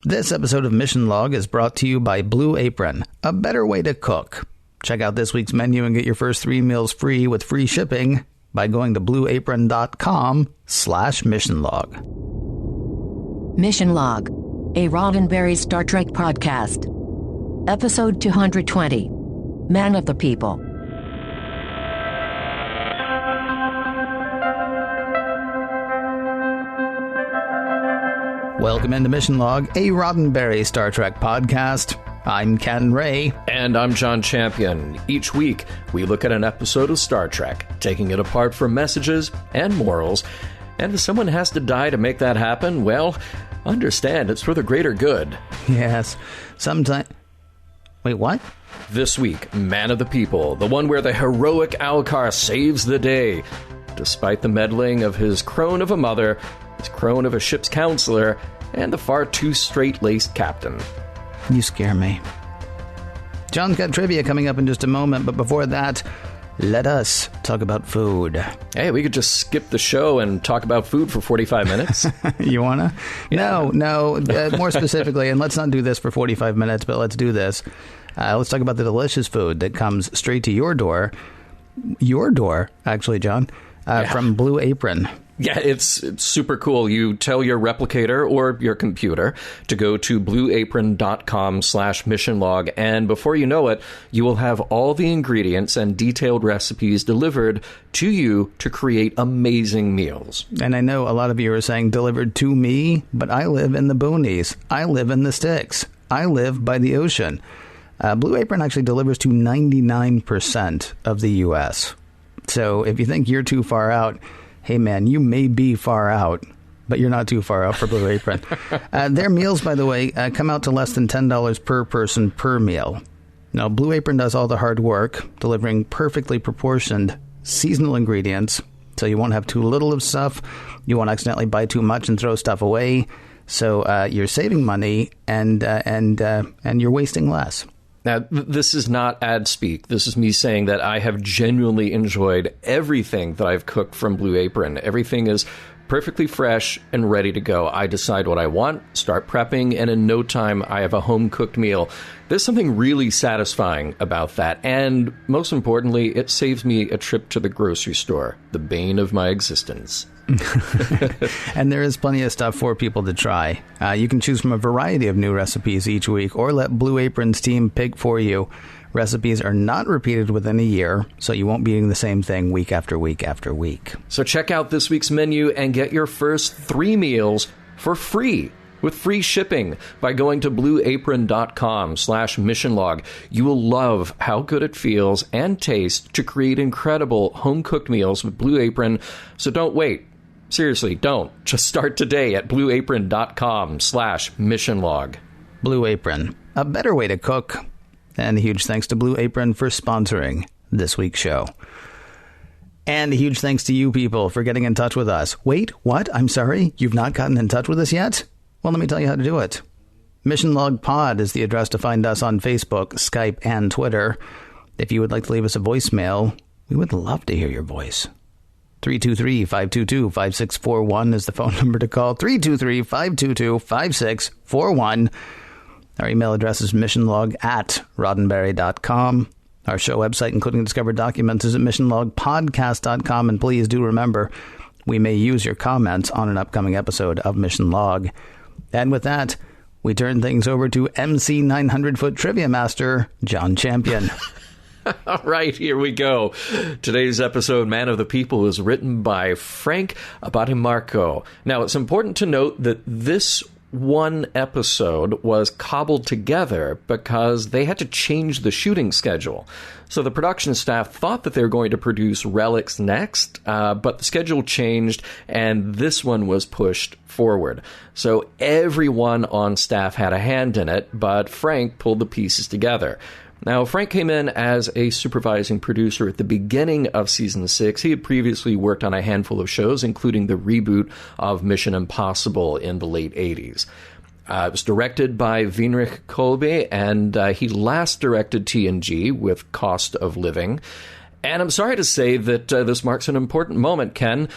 This episode of Mission Log is brought to you by Blue Apron, a better way to cook. Check out this week's menu and get your first 3 meals free with free shipping by going to blueapron.com/missionlog. Mission Log, a Roddenberry Star Trek podcast. Episode 220, Man of the People. Welcome into Mission Log, a Roddenberry Star Trek podcast. I'm Ken Ray. And I'm John Champion. Each week, we look at an episode of Star Trek, taking it apart for messages and morals. And if someone has to die to make that happen, well, understand it's for the greater good. Yes. Wait, what? This week, Man of the People, the one where the heroic Alkar saves the day. Despite the meddling of his crone of a mother, his crone of a ship's counselor, and the far too straight-laced captain. You scare me. John's got trivia coming up in just a moment, but before that, let us talk about food. Hey, we could just skip the show and talk about food for 45 minutes. You wanna? Yeah. No, more specifically, and let's not do this for 45 minutes, but let's do this. Let's talk about the delicious food that comes straight to your door. Your door, actually, John, from Blue Apron. Yeah, it's super cool. You tell your replicator or your computer to go to blueapron.com/missionlog, and before you know it, you will have all the ingredients and detailed recipes delivered to you to create amazing meals. And I know a lot of you are saying delivered to me, but I live in the boonies. I live in the sticks. I live by the ocean. Blue Apron actually delivers to 99% of the U.S. So if you think you're too far out, hey, man, you may be far out, but you're not too far out for Blue Apron. Their meals, by the way, come out to less than $10 per person per meal. Now, Blue Apron does all the hard work, delivering perfectly proportioned seasonal ingredients, so you won't have too little of stuff. You won't accidentally buy too much and throw stuff away. So you're saving money and you're wasting less. Now, this is not ad speak. This is me saying that I have genuinely enjoyed everything that I've cooked from Blue Apron. Everything is perfectly fresh and ready to go. I decide what I want, start prepping, and in no time, I have a home-cooked meal. There's something really satisfying about that. And most importantly, it saves me a trip to the grocery store, the bane of my existence. And there is plenty of stuff for people to try. You can choose from a variety of new recipes each week or let Blue Apron's team pick for you. Recipes are not repeated within a year, so you won't be eating the same thing week after week after week. So check out this week's menu and get your first 3 meals for free with free shipping by going to blueapron.com/missionlog. You will love how good it feels and tastes to create incredible home-cooked meals with Blue Apron, so don't wait. Seriously, don't. Just start today at blueapron.com/missionlog. Blue Apron, a better way to cook. And a huge thanks to Blue Apron for sponsoring this week's show. And a huge thanks to you people for getting in touch with us. Wait, what? I'm sorry? You've not gotten in touch with us yet? Well, let me tell you how to do it. Mission Log Pod is the address to find us on Facebook, Skype, and Twitter. If you would like to leave us a voicemail, we would love to hear your voice. 323-522-5641 is the phone number to call. 323-522-5641. Our email address is missionlog@roddenberry.com. Our show website, including discovered documents, is at missionlogpodcast.com. And please do remember, we may use your comments on an upcoming episode of Mission Log. And with that, we turn things over to MC 900-foot Trivia Master, John Champion. All right, here we go. Today's episode, Man of the People, is written by Frank Abatimarco. Now, it's important to note that this one episode was cobbled together because they had to change the shooting schedule. So the production staff thought that they were going to produce Relics next, but the schedule changed and this one was pushed forward. So everyone on staff had a hand in it, but Frank pulled the pieces together. Now, Frank came in as a supervising producer at the beginning of Season 6. He had previously worked on a handful of shows, including the reboot of Mission Impossible in the late 80s. It was directed by Weinrich Kolbe, and he last directed TNG with Cost of Living. And I'm sorry to say that this marks an important moment, Ken.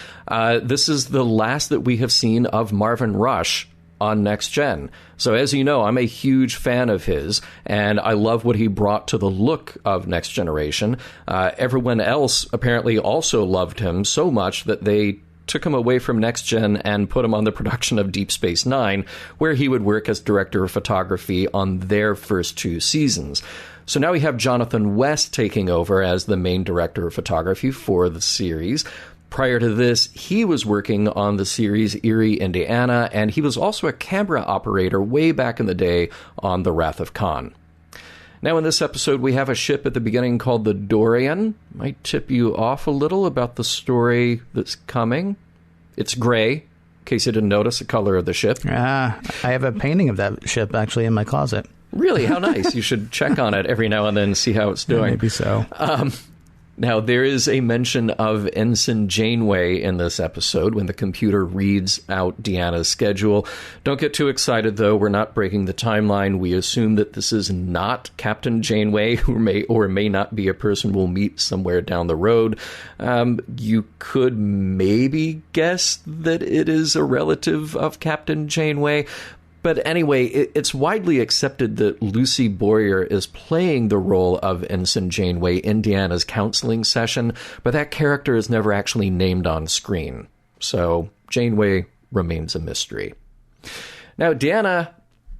This is the last that we have seen of Marvin Rush on Next Gen. So as you know, I'm a huge fan of his, and I love what he brought to the look of Next Generation. Everyone else apparently also loved him so much that they took him away from Next Gen and put him on the production of Deep Space Nine, where he would work as director of photography on their first 2 seasons. So now we have Jonathan West taking over as the main director of photography for the series. Prior to this, he was working on the series Erie, Indiana, and he was also a camera operator way back in the day on The Wrath of Khan. Now, in this episode, we have a ship at the beginning called the Dorian. Might tip you off a little about the story that's coming. It's gray, in case you didn't notice the color of the ship. I have a painting of that ship, actually, in my closet. Really? How nice. You should check on it every now and then and see how it's doing. Maybe so. Now, there is a mention of Ensign Janeway in this episode when the computer reads out Deanna's schedule. Don't get too excited, though. We're not breaking the timeline. We assume that this is not Captain Janeway, who may or may not be a person we'll meet somewhere down the road. You could maybe guess that it is a relative of Captain Janeway. But anyway, it's widely accepted that Lucy Boyer is playing the role of Ensign Janeway in Deanna's counseling session, but that character is never actually named on screen. So Janeway remains a mystery. Now, Deanna,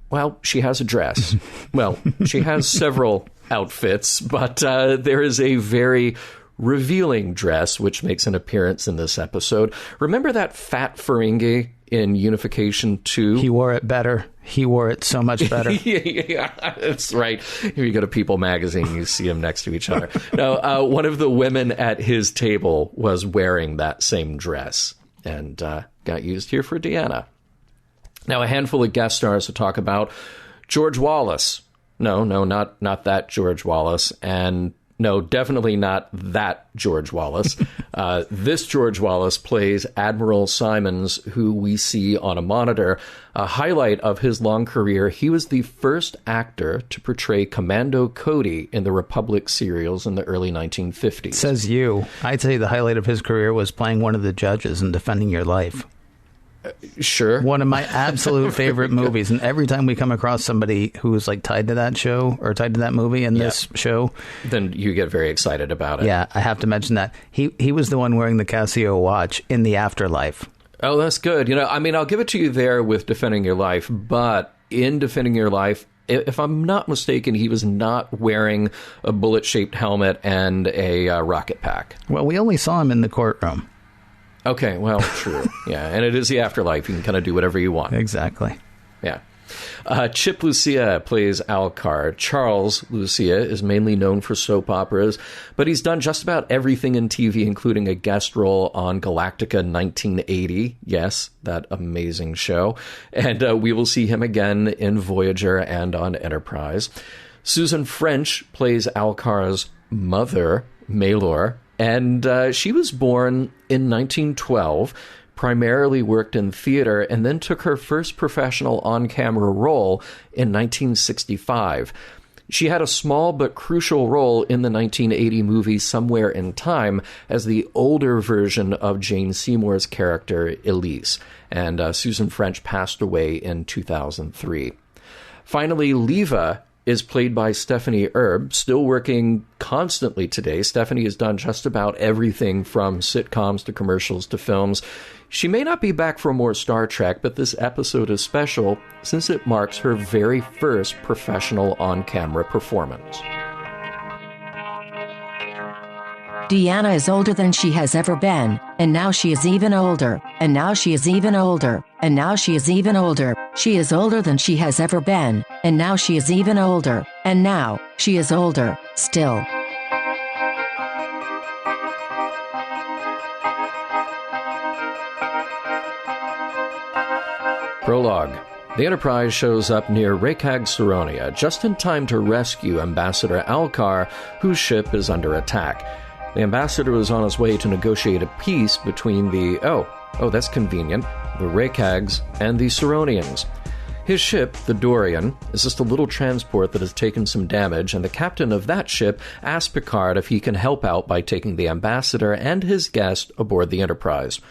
well, she has a dress. Well, she has several outfits, but there is a very revealing dress which makes an appearance in this episode. Remember that fat Ferengi in Unification 2? He wore it better. He wore it so much better. Yeah, that's right. Here you go to People magazine, you see them next to each other. Now, one of the women at his table was wearing that same dress and got used here for Deanna. Now, a handful of guest stars to talk about. George Wallace. No, not that George Wallace. And no, definitely not that George Wallace. This George Wallace plays Admiral Simons, who we see on a monitor. A highlight of his long career, he was the first actor to portray Commando Cody in the Republic serials in the early 1950s. Says you. I'd say the highlight of his career was playing one of the judges in Defending Your Life. Sure. One of my absolute favorite movies. And every time we come across somebody who's like tied to that show or tied to that movie in this show, then you get very excited about it. Yeah, I have to mention that. He was the one wearing the Casio watch in The Afterlife. Oh, that's good. You know, I mean, I'll give it to you there with Defending Your Life, but in Defending Your Life, if I'm not mistaken, he was not wearing a bullet-shaped helmet and a rocket pack. Well, we only saw him in the courtroom. Okay, well, true. Yeah, and it is the afterlife. You can kind of do whatever you want. Exactly. Yeah. Chip Lucia plays Alkar. Charles Lucia is mainly known for soap operas, but he's done just about everything in TV, including a guest role on Galactica 1980. Yes, that amazing show. And we will see him again in Voyager and on Enterprise. Susan French plays Alkar's mother, Malor. And she was born in 1912, primarily worked in theater, and then took her first professional on-camera role in 1965. She had a small but crucial role in the 1980 movie Somewhere in Time as the older version of Jane Seymour's character, Elise. And Susan French passed away in 2003. Finally, Leva is played by Stephanie Erb, still working constantly today. Stephanie has done just about everything from sitcoms to commercials to films. She may not be back for more Star Trek, but this episode is special since it marks her very first professional on-camera performance. Deanna is older than she has ever been, and now she is even older, and now she is even older, and now she is even older. She is older than she has ever been, and now she is even older, and now she is older, still. Prologue. The Enterprise shows up near Rekag Saronia just in time to rescue Ambassador Alkar, whose ship is under attack. The ambassador was on his way to negotiate a peace between the, that's convenient, the Rekags and the Saronians. His ship, the Dorian, is just a little transport that has taken some damage, and the captain of that ship asked Picard if he can help out by taking the ambassador and his guest aboard the Enterprise.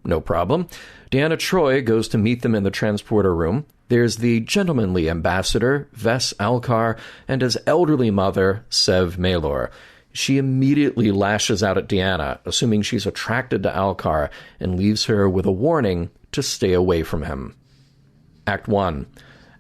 no problem. Deanna Troi goes to meet them in the transporter room. There's the gentlemanly ambassador, Ves Alkar, and his elderly mother, Sev Maelor. She immediately lashes out at Deanna, assuming she's attracted to Alkar, and leaves her with a warning to stay away from him. Act 1.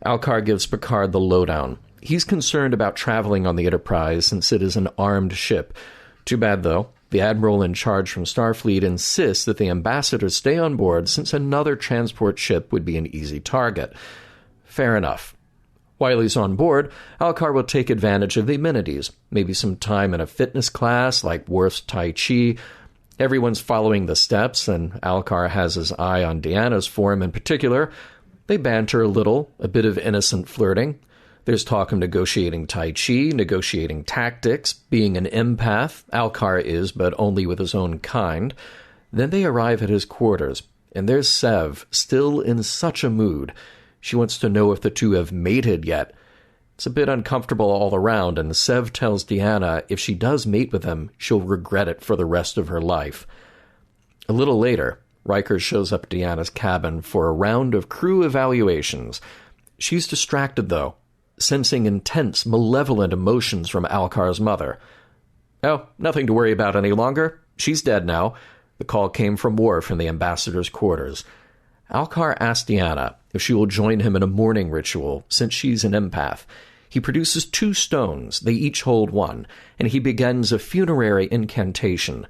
Alkar gives Picard the lowdown. He's concerned about traveling on the Enterprise since it is an armed ship. Too bad, though. The admiral in charge from Starfleet insists that the ambassador stay on board since another transport ship would be an easy target. Fair enough. While he's on board, Alkar will take advantage of the amenities, maybe some time in a fitness class like Worf's Tai Chi. Everyone's following the steps, and Alkar has his eye on Deanna's form in particular. They banter a little, a bit of innocent flirting. There's talk of negotiating Tai Chi, negotiating tactics, being an empath. Alkar is, but only with his own kind. Then they arrive at his quarters, and there's Sev, still in such a mood. She wants to know if the two have mated yet. It's a bit uncomfortable all around, and Sev tells Deanna if she does mate with him, she'll regret it for the rest of her life. A little later, Riker shows up at Deanna's cabin for a round of crew evaluations. She's distracted, though, sensing intense, malevolent emotions from Alkar's mother. Oh, nothing to worry about any longer. She's dead now. The call came from Worf in the ambassador's quarters. Alkar asks Deanna if she will join him in a mourning ritual, since she's an empath. He produces 2 stones. They each hold one, and he begins a funerary incantation.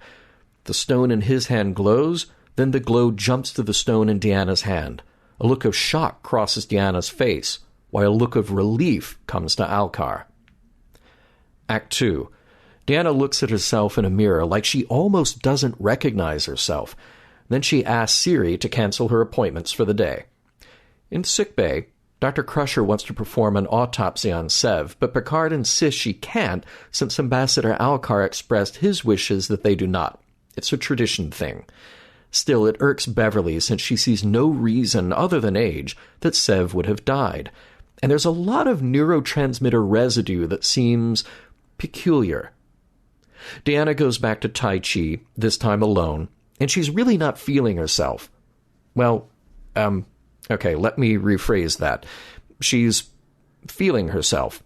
The stone in his hand glows, then the glow jumps to the stone in Deanna's hand. A look of shock crosses Deanna's face, while a look of relief comes to Alkar. Act 2. Deanna looks at herself in a mirror like she almost doesn't recognize herself. Then she asks Siri to cancel her appointments for the day. In sickbay, Dr. Crusher wants to perform an autopsy on Sev, but Picard insists she can't since Ambassador Alkar expressed his wishes that they do not. It's a tradition thing. Still, it irks Beverly since she sees no reason other than age that Sev would have died. And there's a lot of neurotransmitter residue that seems peculiar. Deanna goes back to Tai Chi, this time alone, and she's really not feeling herself. Well, okay, let me rephrase that. She's feeling herself.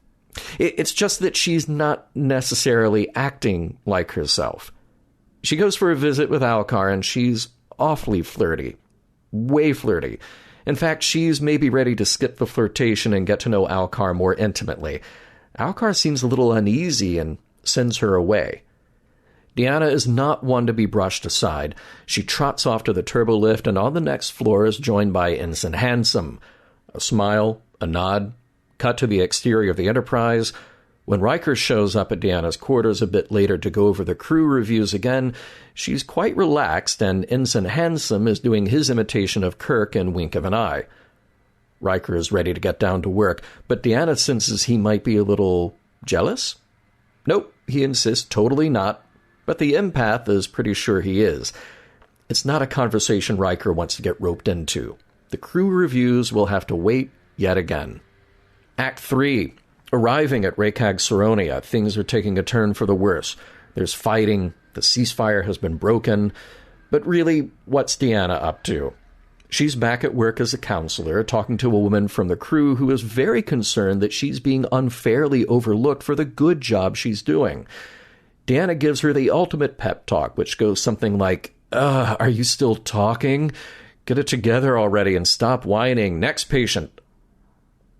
It's just that she's not necessarily acting like herself. She goes for a visit with Alkar, and she's awfully flirty. Way flirty. In fact, she's maybe ready to skip the flirtation and get to know Alkar more intimately. Alkar seems a little uneasy and sends her away. Deanna is not one to be brushed aside. She trots off to the turbo lift, and on the next floor is joined by Ensign Handsome. A smile, a nod, cut to the exterior of the Enterprise. When Riker shows up at Deanna's quarters a bit later to go over the crew reviews again, she's quite relaxed, and Ensign Handsome is doing his imitation of Kirk and wink of an eye. Riker is ready to get down to work, but Deanna senses he might be a little jealous? Nope, he insists totally not, but the empath is pretty sure he is. It's not a conversation Riker wants to get roped into. The crew reviews will have to wait yet again. Act 3. Arriving at Rekag Saronia, things are taking a turn for the worse. There's fighting, the ceasefire has been broken, but really, what's Deanna up to? She's back at work as a counselor, talking to a woman from the crew who is very concerned that she's being unfairly overlooked for the good job she's doing. Deanna gives her the ultimate pep talk, which goes something like, are you still talking? Get it together already and stop whining. Next patient.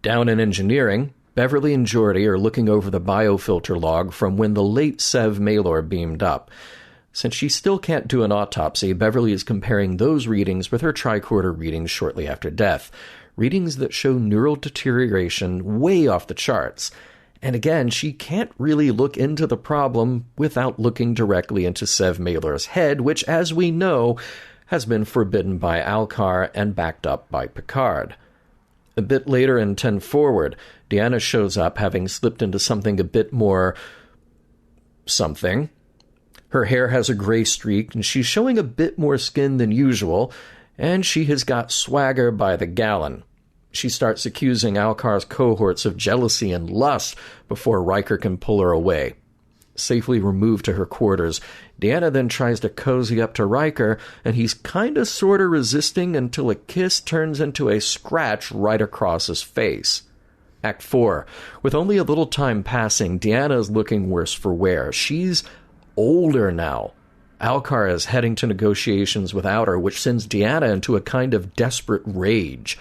Down in engineering, Beverly and Geordi are looking over the biofilter log from when the late Sev Maelor beamed up. Since she still can't do an autopsy, Beverly is comparing those readings with her tricorder readings shortly after death, readings that show neural deterioration way off the charts. And again, she can't really look into the problem without looking directly into Sev Maelor's head, which, as we know, has been forbidden by Alkar and backed up by Picard. A bit later in 10 Forward, Deanna shows up having slipped into something a bit more something. Her hair has a gray streak, and she's showing a bit more skin than usual, and she has got swagger by the gallon. She starts accusing Alkar's cohorts of jealousy and lust before Riker can pull her away. safely removed to her quarters, Deanna then tries to cozy up to Riker, and he's kinda sorta resisting until a kiss turns into a scratch right across his face. Act 4. With only a little time passing, Deanna is looking worse for wear. She's older now. Alkar is heading to negotiations without her, which sends Deanna into a kind of desperate rage.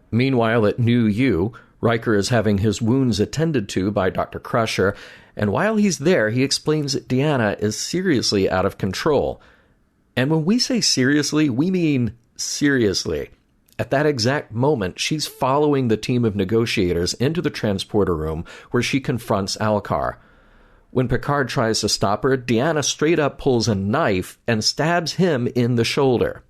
Meanwhile, at New U, Riker is having his wounds attended to by Dr. Crusher, and while he's there, he explains that Deanna is seriously out of control. And when we say seriously, we mean seriously. At that exact moment, she's following the team of negotiators into the transporter room where she confronts Alkar. When Picard tries to stop her, Deanna straight up pulls a knife and stabs him in the shoulder.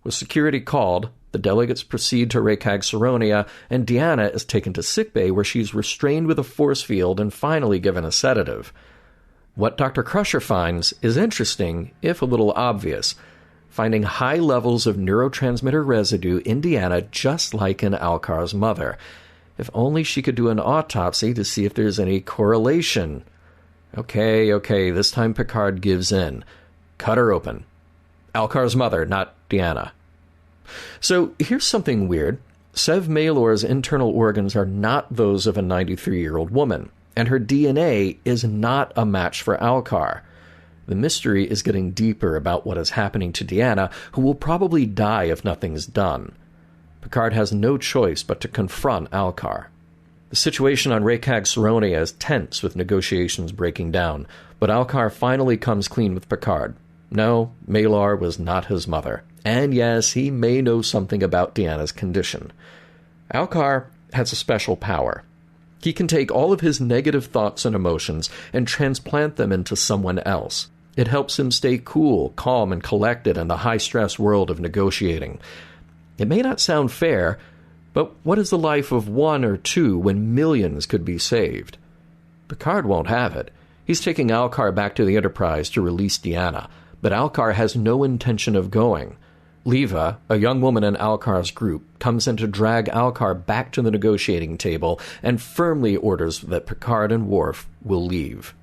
With security called, the delegates proceed to Rekag Saronia, and Deanna is taken to sickbay where she's restrained with a force field and finally given a sedative. What Dr. Crusher finds is interesting, if a little obvious, finding high levels of neurotransmitter residue in Deanna just like in Alkar's mother. If only she could do an autopsy to see if there's any correlation. Okay, this time Picard gives in. Cut her open. Alkar's mother, not Deanna. So here's something weird. Sev Maylor's internal organs are not those of a 93-year-old woman, and her DNA is not a match for Alkar. The mystery is getting deeper about what is happening to Deanna, who will probably die if nothing's done. Picard has no choice but to confront Alkar. The situation on Rekag Saronia is tense with negotiations breaking down, but Alkar finally comes clean with Picard. No, Maylor was not his mother. And yes, he may know something about Deanna's condition. Alkar has a special power. He can take all of his negative thoughts and emotions and transplant them into someone else. It helps him stay cool, calm, and collected in the high-stress world of negotiating. It may not sound fair, but what is the life of one or two when millions could be saved? Picard won't have it. He's taking Alkar back to the Enterprise to release Deanna, but Alkar has no intention of going. Leva, a young woman in Alkar's group, comes in to drag Alkar back to the negotiating table and firmly orders that Picard and Worf will leave.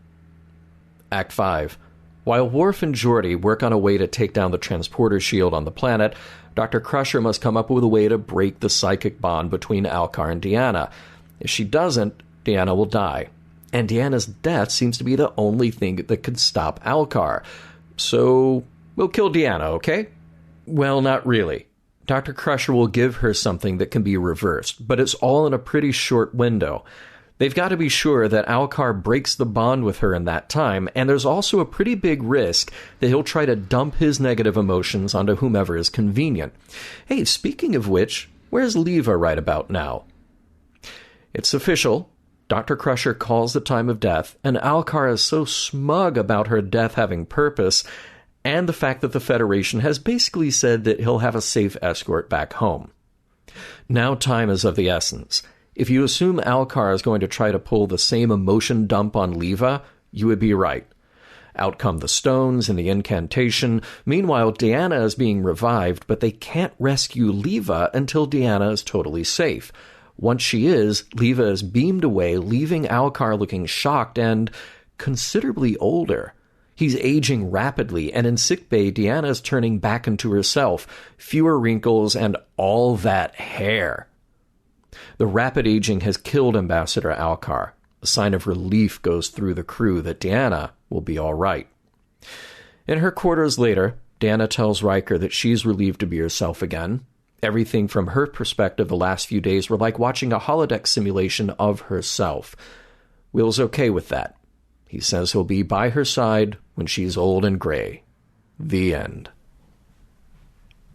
Act 5. While Worf and Geordi work on a way to take down the transporter shield on the planet, Dr. Crusher must come up with a way to break the psychic bond between Alkar and Deanna. If she doesn't, Deanna will die. And Deanna's death seems to be the only thing that could stop Alkar. So, we'll kill Deanna, okay? Well, not really. Dr. Crusher will give her something that can be reversed, but it's all in a pretty short window. They've got to be sure that Alkar breaks the bond with her in that time, and there's also a pretty big risk that he'll try to dump his negative emotions onto whomever is convenient. Hey, speaking of which, where's Leva right about now? It's official. Dr. Crusher calls the time of death, and Alkar is so smug about her death having purpose, and the fact that the Federation has basically said that he'll have a safe escort back home. Now time is of the essence. If you assume Alkar is going to try to pull the same emotion dump on Leva, you would be right. Out come the stones and the incantation. Meanwhile, Deanna is being revived, but they can't rescue Leva until Deanna is totally safe. Once she is, Leva is beamed away, leaving Alkar looking shocked and considerably older. He's aging rapidly, and in sickbay, Deanna is turning back into herself, fewer wrinkles and all that hair. The rapid aging has killed Ambassador Alkar. A sign of relief goes through the crew that Deanna will be all right. In her quarters later, Deanna tells Riker that she's relieved to be herself again. Everything from her perspective the last few days were like watching a holodeck simulation of herself. Will's okay with that. He says he'll be by her side when she's old and gray. The end.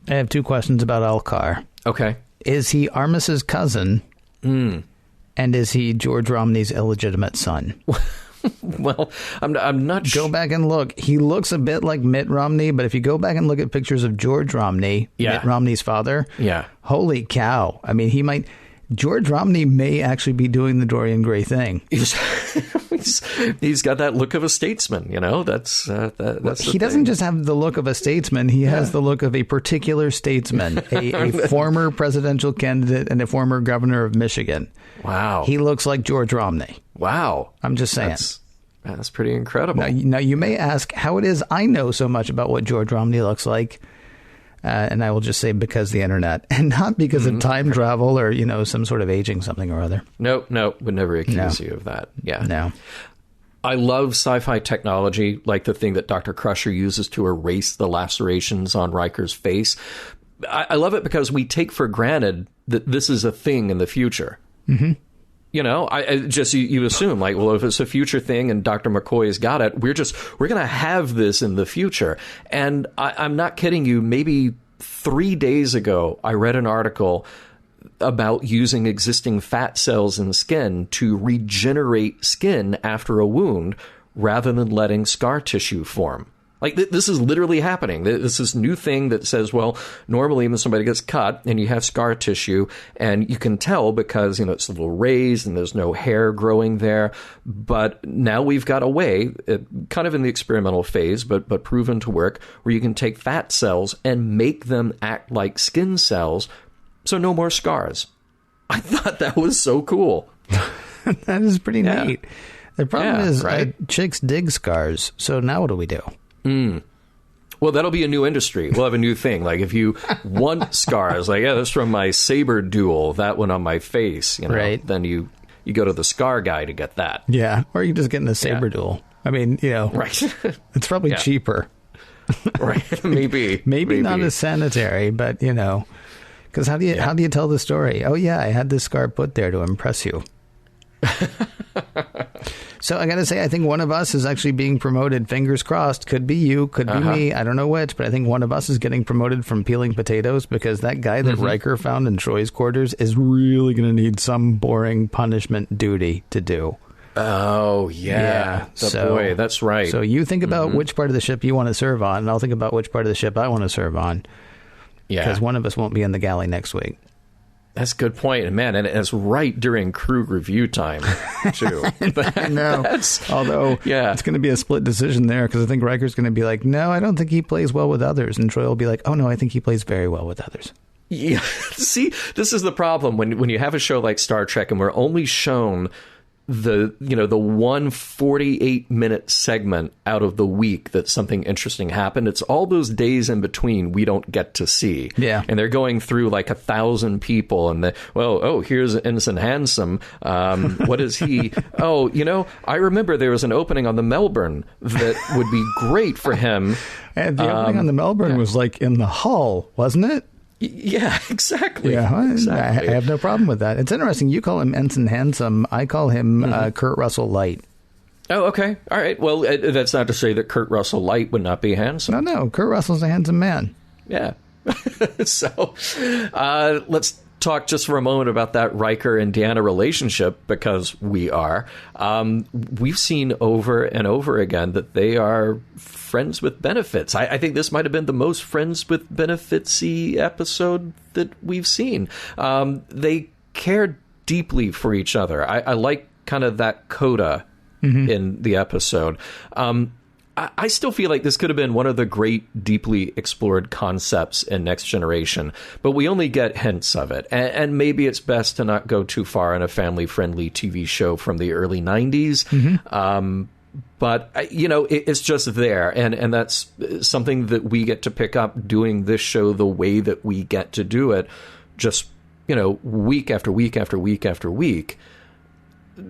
I have two questions about Alkar. Okay. Is he Armis's cousin? And is he George Romney's illegitimate son? Well, I'm not sure. Go back and look. He looks a bit like Mitt Romney, but if you go back and look at pictures of George Romney, Mitt Romney's father, holy cow. I mean, he might... George Romney may actually be doing the Dorian Gray thing. He's got that look of a statesman, you know. That's he doesn't just have the look of a statesman. He has the look of a particular statesman, a former presidential candidate and a former governor of Michigan. Wow. He looks like George Romney. Wow. I'm just saying. That's pretty incredible. Now, you may ask how it is I know so much about what George Romney looks like. And I will just say because the internet, and not because of time travel or, some sort of aging something or other. No, would never accuse you of that. Yeah. No. I love sci-fi technology, like the thing that Dr. Crusher uses to erase the lacerations on Riker's face. I love it because we take for granted that this is a thing in the future. Mm-hmm. You assume like, well, if it's a future thing and Dr. McCoy's got it, we're going to have this in the future. And I'm not kidding you. Maybe 3 days ago, I read an article about using existing fat cells in skin to regenerate skin after a wound rather than letting scar tissue form. Like, this is literally happening. This is new thing that says, well, normally when somebody gets cut and you have scar tissue, and you can tell because, it's a little raised and there's no hair growing there. But now we've got a way, kind of in the experimental phase, but proven to work, where you can take fat cells and make them act like skin cells, so no more scars. I thought that was so cool. That is pretty neat. The problem is chicks dig scars. So now what do we do? Well, that'll be a new industry. We'll have a new thing. Like if you want scars, like, that's from my saber duel, that one on my face, right. Then you go to the scar guy to get that. Yeah. Or you just get in a saber duel. I mean, right. It's probably cheaper. Right. Maybe not as sanitary, but because how do you tell the story? Oh yeah, I had this scar put there to impress you. So I got to say, I think one of us is actually being promoted. Fingers crossed. Could be you. Could be me. I don't know which, but I think one of us is getting promoted from peeling potatoes because that guy that Riker found in Troi's quarters is really going to need some boring punishment duty to do. Oh, yeah. Boy, that's right. So you think about which part of the ship you want to serve on, and I'll think about which part of the ship I want to serve on. Yeah. Because one of us won't be in the galley next week. That's a good point. And man, and it's right during crew review time, too. I know. Although, it's going to be a split decision there because I think Riker's going to be like, no, I don't think he plays well with others. And Troi will be like, oh, no, I think he plays very well with others. Yeah. See, this is the problem when you have a show like Star Trek and we're only shown the 148-minute segment out of the week that something interesting happened. It's all those days in between we don't get to see. Yeah. And they're going through like 1,000 people and here's Ensign Handsome. What is he? I remember there was an opening on the Melbourne that would be great for him. And the opening on the Melbourne was like in the hull, wasn't it? Yeah, exactly. Yeah, exactly. I have no problem with that. It's interesting. You call him Ensign Handsome. I call him Kurt Russell Light. Oh, okay. All right. Well, that's not to say that Kurt Russell Light would not be handsome. No. Kurt Russell's a handsome man. Yeah. So let's talk just for a moment about that Riker and Deanna relationship, because we are. We've seen over and over again that they are friends with benefits. I think this might have been the most friends with benefits-y episode that we've seen. They care deeply for each other. I like kind of that coda in the episode. I still feel like this could have been one of the great, deeply explored concepts in Next Generation, but we only get hints of it. And maybe it's best to not go too far in a family-friendly TV show from the early 90s. But, it's just there. And that's something that we get to pick up doing this show the way that we get to do it, just, week after week after week after week.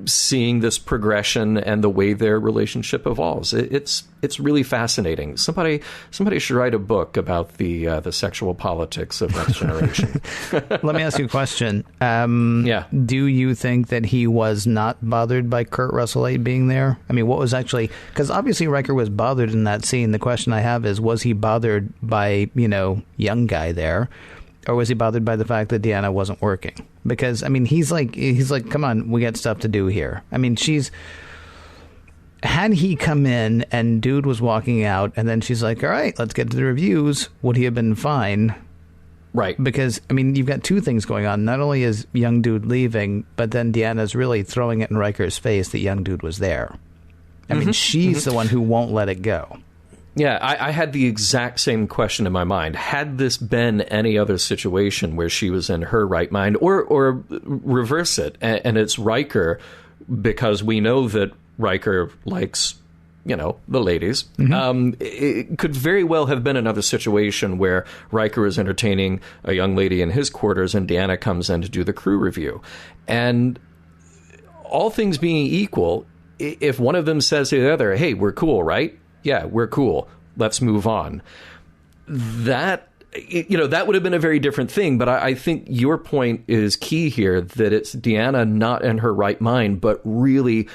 Seeing this progression and the way their relationship evolves, it's really fascinating. Somebody should write a book about the sexual politics of Next Generation. Let me ask you a question. Do you think that he was not bothered by Kurt Russell Light being there? I mean, what was actually, because obviously Riker was bothered in that scene. The question I have is, was he bothered by young guy there? Or was he bothered by the fact that Deanna wasn't working? Because, I mean, he's like, come on, we got stuff to do here. I mean, had he come in and dude was walking out and then she's like, all right, let's get to the reviews, would he have been fine? Right. Because, I mean, you've got two things going on. Not only is young dude leaving, but then Deanna's really throwing it in Riker's face that young dude was there. I mean, she's the one who won't let it go. Yeah, I had the exact same question in my mind. Had this been any other situation where she was in her right mind, or reverse it, and it's Riker, because we know that Riker likes, the ladies. Mm-hmm. It could very well have been another situation where Riker is entertaining a young lady in his quarters and Deanna comes in to do the crew review. And all things being equal, if one of them says to the other, hey, we're cool, right? Yeah, we're cool. Let's move on. That would have been a very different thing. But I think your point is key here, that it's Deanna not in her right mind, but really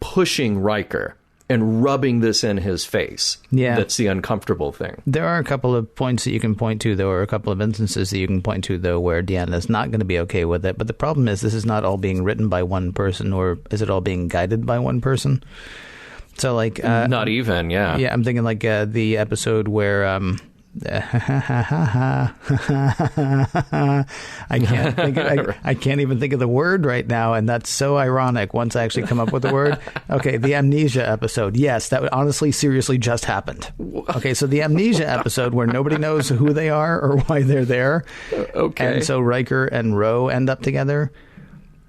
pushing Riker and rubbing this in his face. Yeah. That's the uncomfortable thing. There are a couple of points that you can point to, though, or a couple of instances that you can point to, though, where Deanna is not going to be okay with it. But the problem is this is not all being written by one person, or is it all being guided by one person? So, like... not even, yeah. Yeah, I'm thinking, like, the episode where... I can't even think of the word right now, and that's so ironic once I actually come up with the word. Okay, the amnesia episode. Yes, that honestly, seriously just happened. Okay, so the amnesia episode where nobody knows who they are or why they're there. Okay. And so Riker and Ro end up together.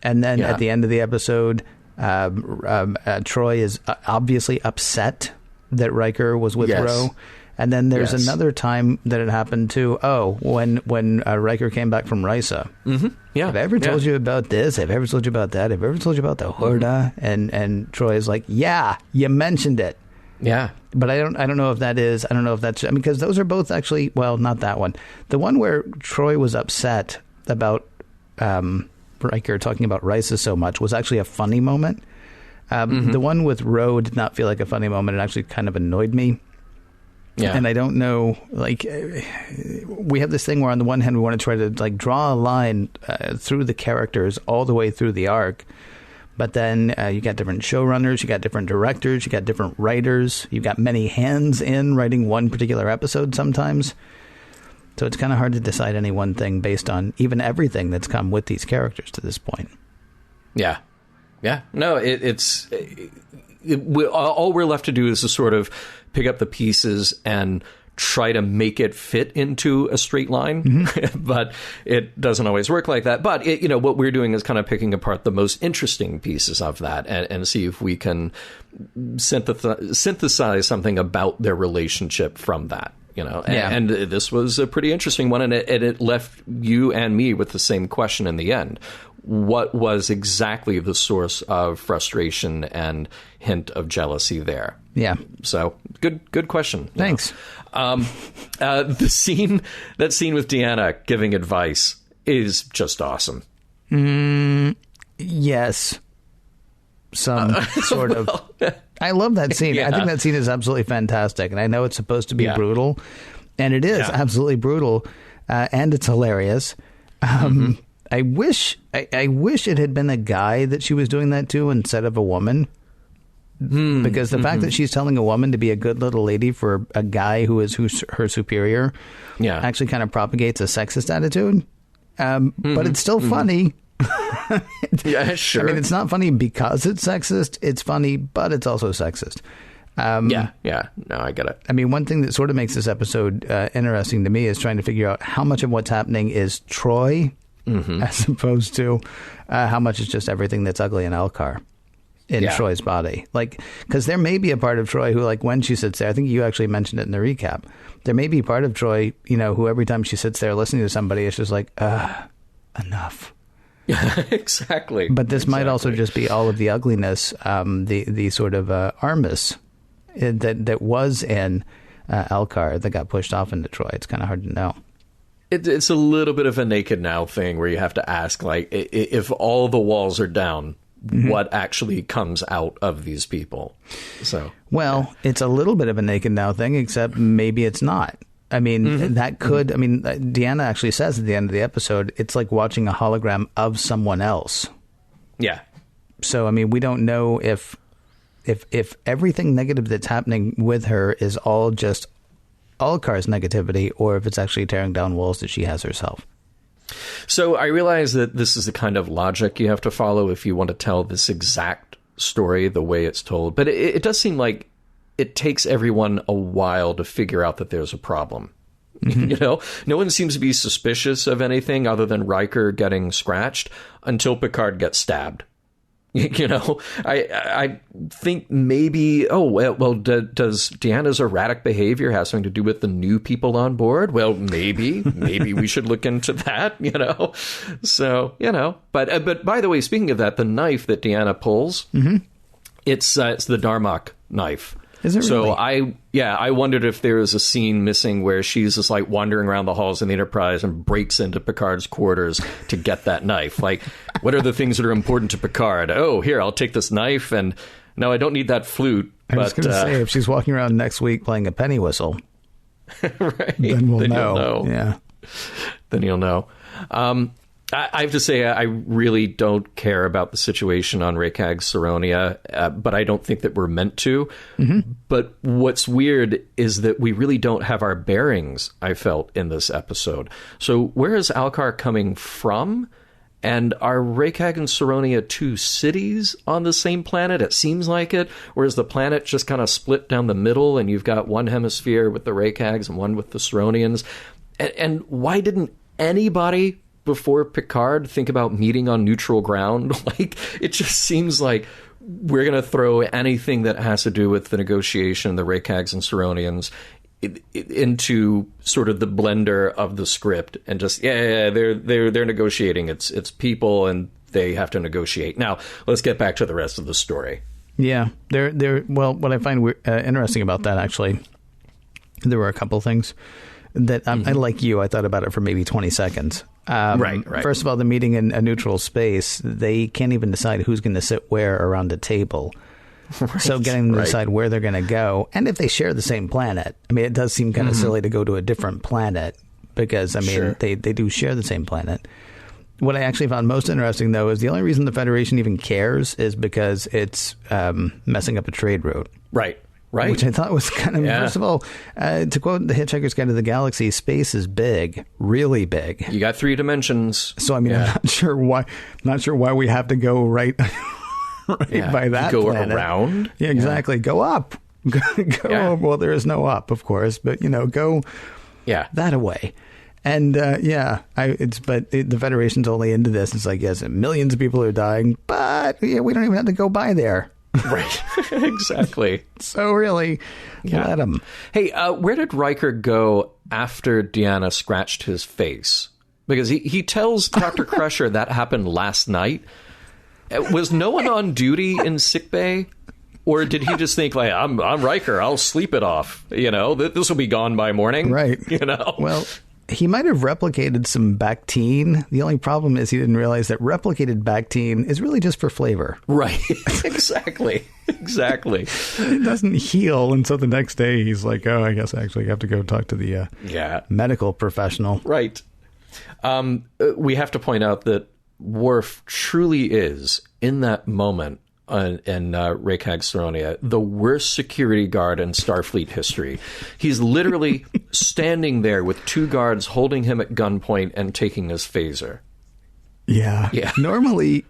And then at the end of the episode, Troi is obviously upset that Riker was with Ro. And then there's another time that it happened too. Oh, when Riker came back from Risa. Mm-hmm. Yeah. Have I ever told you about this? Have I ever told you about that? Have I ever told you about the Horda? And Troi is like, yeah, you mentioned it. Yeah. But I don't know if that is. I don't know if that's because those are both actually. Well, not that one. The one where Troi was upset about Riker talking about Risa so much was actually a funny moment. The one with Ro did not feel like a funny moment. It actually kind of annoyed me. Yeah. And I don't know, like, we have this thing where on the one hand, we want to try to, like, draw a line through the characters all the way through the arc. But then you got different showrunners, you got different directors, you got different writers, you've got many hands in writing one particular episode sometimes. So it's kind of hard to decide any one thing based on even everything that's come with these characters to this point. Yeah. Yeah. No, all we're left to do is to sort of pick up the pieces and try to make it fit into a straight line, but it doesn't always work like that. But what we're doing is kind of picking apart the most interesting pieces of that and see if we can synthesize something about their relationship from that. And this was a pretty interesting one, and it left you and me with the same question in the end. What was exactly the source of frustration and hint of jealousy there? Yeah. So good question. Thanks. That scene with Deanna giving advice is just awesome. Yes. Some sort of. I love that scene. Yeah. I think that scene is absolutely fantastic. And I know it's supposed to be brutal. And it is absolutely brutal. And it's hilarious. I wish it had been a guy that she was doing that to instead of a woman. Because the fact that she's telling a woman to be a good little lady for a guy who's her superior actually kind of propagates a sexist attitude. But it's still funny. Yeah, sure. I mean, it's not funny because it's sexist. It's funny, but it's also sexist. No, I get it. I mean, one thing that sort of makes this episode interesting to me is trying to figure out how much of what's happening is Troi as opposed to how much is just everything that's ugly in Alkar in Troy's body. Like, because there may be a part of Troi who, like, when she sits there, I think you actually mentioned it in the recap, there may be part of Troi, who every time she sits there listening to somebody, it's just like, enough. Yeah, exactly. But this might also just be all of the ugliness, the sort of Armis that was in Alkar that got pushed off into Troi. It's kind of hard to know. It's a little bit of a Naked Now thing where you have to ask, like, if all the walls are down, what actually comes out of these people? So, well, it's a little bit of a Naked Now thing, except maybe it's not. I mean, that could, I mean, Deanna actually says at the end of the episode, it's like watching a hologram of someone else. Yeah. So, I mean, we don't know if everything negative that's happening with her is all just Alkar's negativity, or if it's actually tearing down walls that she has herself. So I realize that this is the kind of logic you have to follow if you want to tell this exact story the way it's told. But it does seem like it takes everyone a while to figure out that there's a problem. No one seems to be suspicious of anything other than Riker getting scratched until Picard gets stabbed. You know, I think maybe, does Deanna's erratic behavior have something to do with the new people on board? Well, maybe we should look into that, you know? So, you know, but by the way, speaking of that, the knife that Deanna pulls, it's the Darmok knife. Is it so really? I wondered if there was a scene missing where she's just like wandering around the halls in the Enterprise and breaks into Picard's quarters to get that knife. Like, what are the things that are important to Picard? Oh, here, I'll take this knife, and no, I don't need that flute. I was going to say, if she's walking around next week playing a penny whistle, right, then we'll know. Yeah, then you'll know. I have to say, I really don't care about the situation on Rekag Saronia, but I don't think that we're meant to. But what's weird is that we really don't have our bearings, I felt, in this episode. So where is Alkar coming from? And are Rekag and Saronia two cities on the same planet? It seems like it. Or is the planet just kind of split down the middle and you've got one hemisphere with the Rekags and one with the Saronians? And why didn't anybody before Picard think about meeting on neutral ground? Like, it just seems like we're going to throw anything that has to do with the negotiation, the Rekags and Saronians, into sort of the blender of the script, and just they're negotiating. It's people, and they have to negotiate. Now, let's get back to the rest of the story. Yeah, well, what I find interesting about that, actually, there were a couple things that I like you. I thought about it for maybe 20 seconds. Right. First of all, the meeting in a neutral space, they can't even decide who's going to sit where around a table. Right, so getting them to decide where they're going to go, and if they share the same planet. I mean, it does seem kind of silly to go to a different planet because, I mean, they do share the same planet. What I actually found most interesting, though, is the only reason the Federation even cares is because it's messing up a trade route. Right. Which I thought was kind of, first of all, to quote The Hitchhiker's Guide to the Galaxy, space is big, really big. You got 3 dimensions. So, I mean, I'm not sure why we have to go right by that go planet. Around? Yeah, exactly. Go up. Go up. Well, there is no up, of course, but, go that away. And, the Federation's only into this. It's like, yes, millions of people are dying, but we don't even have to go by there. Right. Exactly. So really, let him. Hey, where did Riker go after Deanna scratched his face? Because he tells Dr. Crusher that happened last night. Was no one on duty in sickbay? Or did he just think, like, I'm Riker, I'll sleep it off. This will be gone by morning. Right. Well, he might have replicated some Bactine. The only problem is he didn't realize that replicated Bactine is really just for flavor. Right. Exactly. It doesn't heal. And so the next day he's like, oh, I guess I actually have to go talk to the medical professional. Right. We have to point out that Worf truly is, in that moment, in Rekag Saronia, the worst security guard in Starfleet history. He's literally standing there with 2 guards holding him at gunpoint and taking his phaser. Yeah. Normally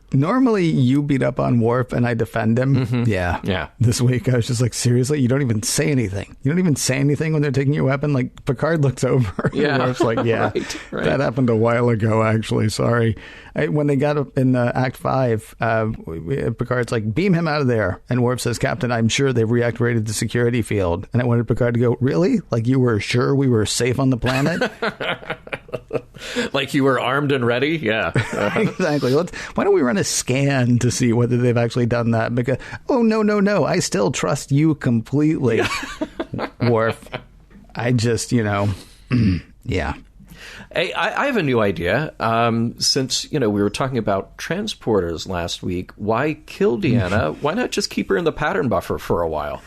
you beat up on Worf and I defend him. Yeah. This week I was just like, seriously, you don't even say anything. You don't even say anything when they're taking your weapon. Like, Picard looks over. And Worf's like, right. That happened a while ago, actually. Sorry. When they got up in Act 5, Picard's like, beam him out of there. And Worf says, Captain, I'm sure they've reactivated the security field. And I wanted Picard to go, really? Like, you were sure we were safe on the planet? Like you were armed and ready? Yeah. Exactly. Why don't we run a scan to see whether they've actually done that? Because, no. I still trust you completely, Worf. I just, yeah. Hey, I have a new idea. Since, we were talking about transporters last week, why kill Deanna? Why not just keep her in the pattern buffer for a while?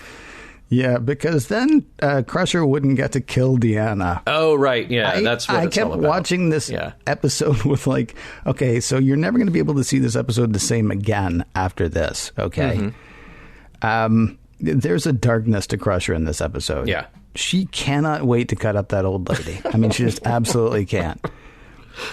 Yeah, because then Crusher wouldn't get to kill Deanna. Oh, right. Yeah, that's what it's all about. I kept watching this episode with like, okay, so you're never going to be able to see this episode the same again after this, okay? There's a darkness to Crusher in this episode. Yeah. She cannot wait to cut up that old lady. I mean, she just absolutely can't.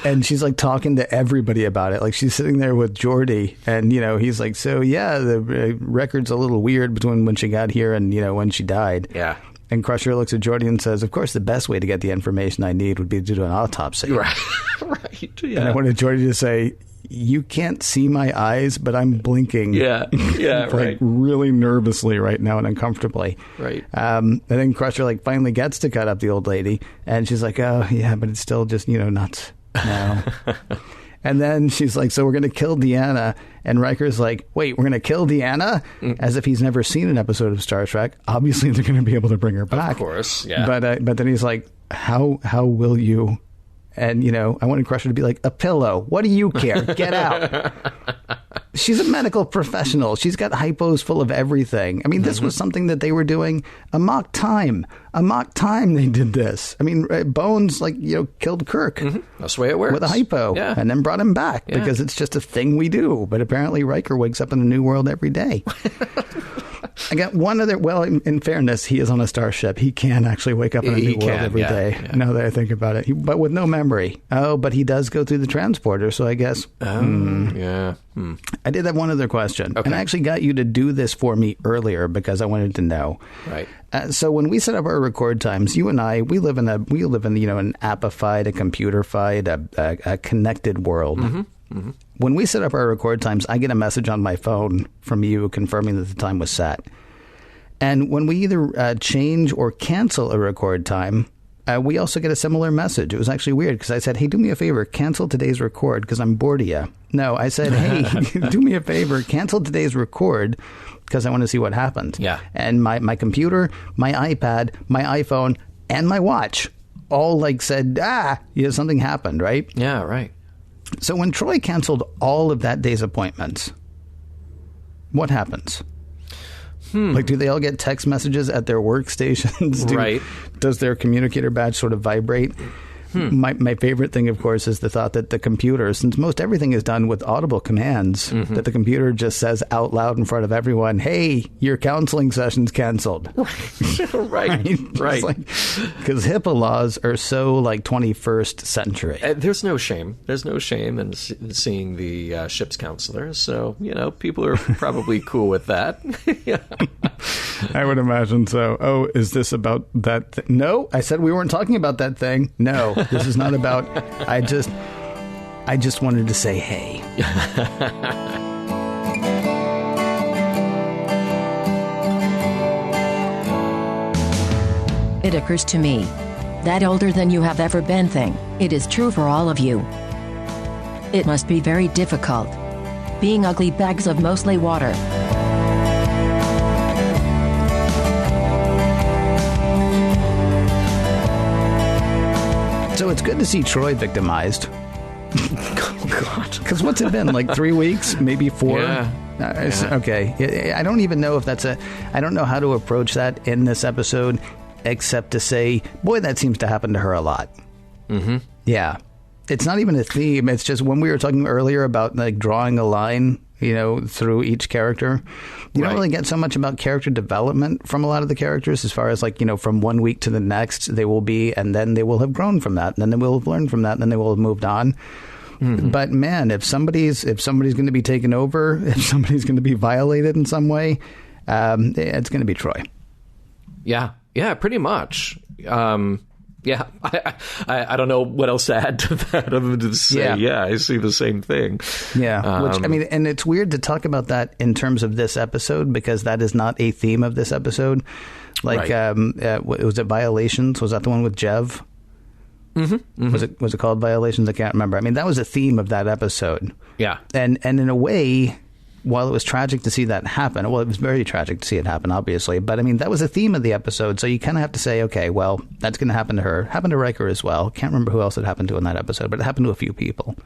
And she's like talking to everybody about it. Like, she's sitting there with Geordi and, he's like, so yeah, the record's a little weird between when she got here and, when she died. Yeah. And Crusher looks at Geordi and says, of course, the best way to get the information I need would be to do an autopsy. Right. Right. Yeah. And I wanted Geordi to say, you can't see my eyes, but I'm blinking. Yeah, like really nervously right now and uncomfortably. Right. And then Crusher like finally gets to cut up the old lady, and she's like, oh yeah, but it's still just nuts. No. And then she's like, so we're going to kill Deanna. And Riker's like, wait, we're going to kill Deanna? As if he's never seen an episode of Star Trek. Obviously, they're going to be able to bring her back. Of course, yeah. But then he's like, how will you? And, I wanted Crusher to be like, a pillow. What do you care? Get out. She's a medical professional. She's got hypos full of everything. I mean, this was something that they were doing a mock time. They did this. I mean, Bones, killed Kirk. That's the way it works. With a hypo. Yeah. And then brought him back because it's just a thing we do. But apparently Riker wakes up in a new world every day. I got one other. Well, in fairness, he is on a starship. He can actually wake up in a new world every day. Yeah. Now that I think about it, but with no memory. Oh, but he does go through the transporter, so I guess. Yeah. I did have one other question, okay. and I actually got you to do this for me earlier because I wanted to know. Right. So when we set up our record times, you and I, we live in an appified, a computerfied, a connected world. When we set up our record times, I get a message on my phone from you confirming that the time was set. And when we either change or cancel a record time, we also get a similar message. It was actually weird because I said, hey, do me a favor, cancel today's record because I'm bored of you. No, I said, hey, do me a favor, cancel today's record because I want to see what happened. Yeah. And my computer, my iPad, my iPhone, and my watch all said, something happened, right? Yeah, right. So when Troi canceled all of that day's appointments, what happens? Do they all get text messages at their workstations? Right. Does their communicator badge sort of vibrate? My favorite thing, of course, is the thought that the computer, since most everything is done with audible commands, that the computer just says out loud in front of everyone, hey, your counseling session's canceled. Right. Because HIPAA laws are so 21st century. There's no shame. There's no shame in seeing the ship's counselor. So, people are probably cool with that. I would imagine so. Oh, is this about that? No, I said we weren't talking about that thing. No, this is not about. I just wanted to say hey. It occurs to me. That older than you have ever been thing, it is true for all of you. It must be very difficult. Being ugly bags of mostly water. So it's good to see Troi victimized. Oh, God. Because what's it been, 3 weeks, maybe 4? Yeah. Okay. I don't even know if I don't know how to approach that in this episode, except to say, boy, that seems to happen to her a lot. Yeah. It's not even a theme. It's just when we were talking earlier about drawing a line, through each character, you don't really get so much about character development from a lot of the characters as far as from one week to the next they will be, and then they will have grown from that, and then they will have learned from that, and then they will have moved on. But man, if somebody's going to be taken over, if somebody's going to be violated in some way, it's going to be Troi. Yeah, pretty much. Yeah, I don't know what else to add to that other than to say, yeah, I see the same thing. Yeah, which, and it's weird to talk about that in terms of this episode because that is not a theme of this episode. Was it Violations? Was that the one with Jev? Was it called Violations? I can't remember. I mean, that was a theme of that episode. Yeah. And in a way, while it was tragic to see that happen, well, it was very tragic to see it happen, obviously. But I mean, that was the theme of the episode. So you kind of have to say, okay, well, that's going to happen to her. Happened to Riker as well. Can't remember who else it happened to in that episode, but it happened to a few people.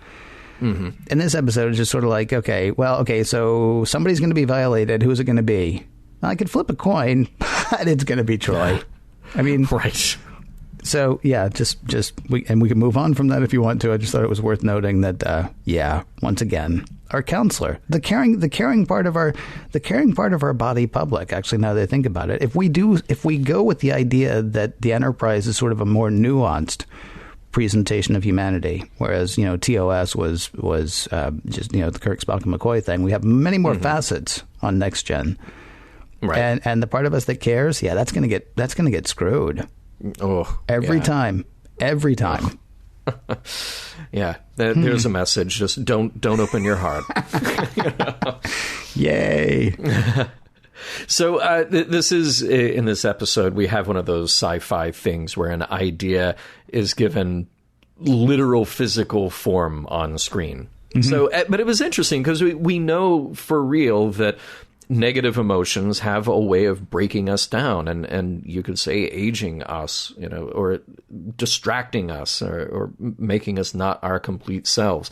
In this episode, it's just sort of okay, so somebody's going to be violated. Who's it going to be? Well, I could flip a coin, but it's going to be Troi. I mean, right. So yeah, we can move on from that if you want to. I just thought it was worth noting that once again, our counselor, the caring part of our body public. Actually, now that I think about it, if we go with the idea that the Enterprise is sort of a more nuanced presentation of humanity, whereas TOS was just the Kirk, Spock, and McCoy thing. We have many more facets on Next Gen, right? And the part of us that cares, that's gonna get screwed. Oh, every time. Yeah, there's a message. Just don't open your heart. Yay. So this is, in this episode, we have one of those sci-fi things where an idea is given literal physical form on screen. So, but it was interesting because we know for real that negative emotions have a way of breaking us down and you could say aging us, or distracting us or making us not our complete selves.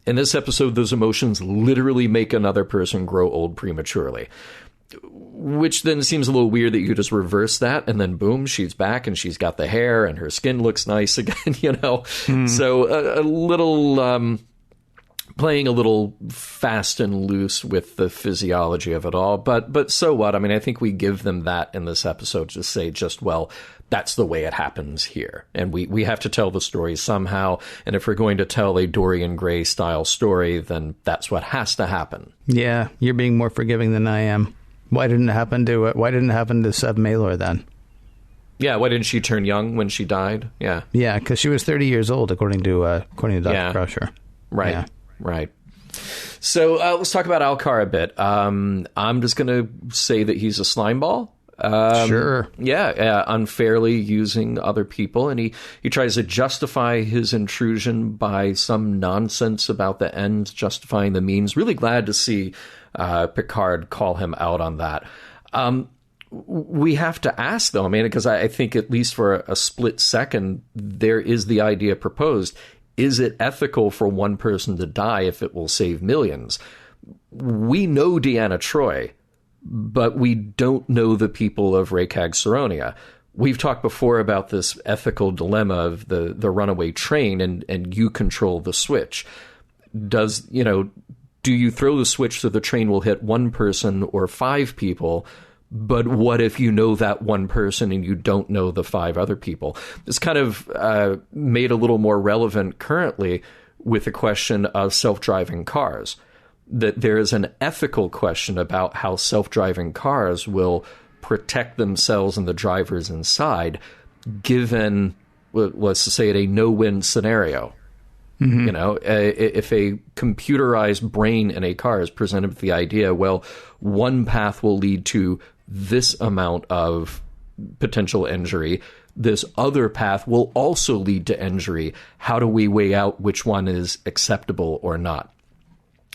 In this episode, those emotions literally make another person grow old prematurely, which then seems a little weird that you just reverse that and then boom, she's back and she's got the hair and her skin looks nice again, So a little... playing a little fast and loose with the physiology of it all. But so what? I mean, I think we give them that in this episode to say well, that's the way it happens here. And we have to tell the story somehow. And if we're going to tell a Dorian Gray style story, then that's what has to happen. Yeah, you're being more forgiving than I am. Why didn't it happen to Seb Malor then? Yeah, why didn't she turn young when she died? Yeah. Yeah, because she was 30 years old, according to Dr. Crusher. Right. Yeah. Right. So let's talk about Alkar a bit. I'm just going to say that he's a slimeball. Sure. Yeah, unfairly using other people. And he tries to justify his intrusion by some nonsense about the ends justifying the means. Really glad to see Picard call him out on that. We have to ask, though, because I think at least for a split second, there is the idea proposed. Is it ethical for one person to die if it will save millions? We know Deanna Troi, but we don't know the people of Rekag Saronia. We've talked before about this ethical dilemma of the runaway train and you control the switch. Do you throw the switch so the train will hit one person or 5 people? But what if you know that one person and you don't know the 5 other people? It's kind of made a little more relevant currently with the question of self-driving cars. That there is an ethical question about how self-driving cars will protect themselves and the drivers inside, given, let's say, a no-win scenario. Mm-hmm. If a computerized brain in a car is presented with the idea, well, one path will lead to this amount of potential injury. This other path will also lead to injury. How do we weigh out which one is acceptable or not?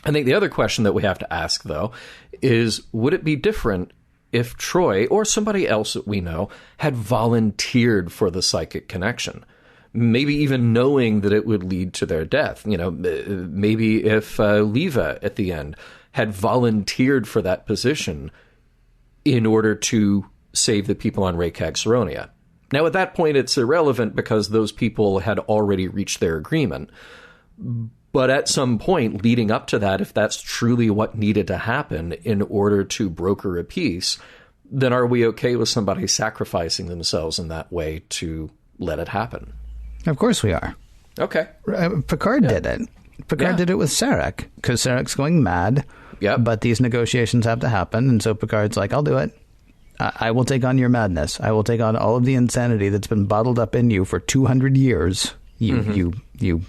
I think the other question that we have to ask, though, is would it be different if Troi or somebody else that we know had volunteered for the psychic connection? Maybe even knowing that it would lead to their death. Maybe if Leva at the end had volunteered for that position in order to save the people on Rekag Saronia. Now, at that point, it's irrelevant because those people had already reached their agreement. But at some point leading up to that, if that's truly what needed to happen in order to broker a peace, then are we okay with somebody sacrificing themselves in that way to let it happen? Of course we are. Okay. Picard did it. Picard did it with Sarek, because Sarek's going mad. Yep. But these negotiations have to happen, and so Picard's like, I'll do it. I will take on your madness. I will take on all of the insanity that's been bottled up in you for 200 years, you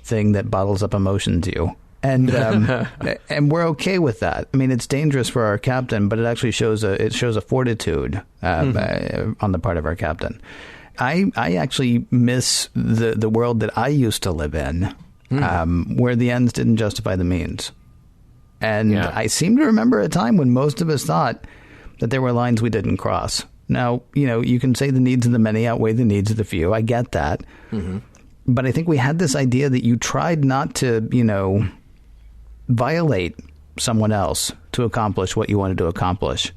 thing that bottles up emotions, you. And and we're okay with that. It's dangerous for our captain, but it actually shows a fortitude on the part of our captain. I actually miss the world that I used to live in, where the ends didn't justify the means. And I seem to remember a time when most of us thought that there were lines we didn't cross. Now, you can say the needs of the many outweigh the needs of the few. I get that. Mm-hmm. But I think we had this idea that you tried not to, violate someone else to accomplish what you wanted to accomplish.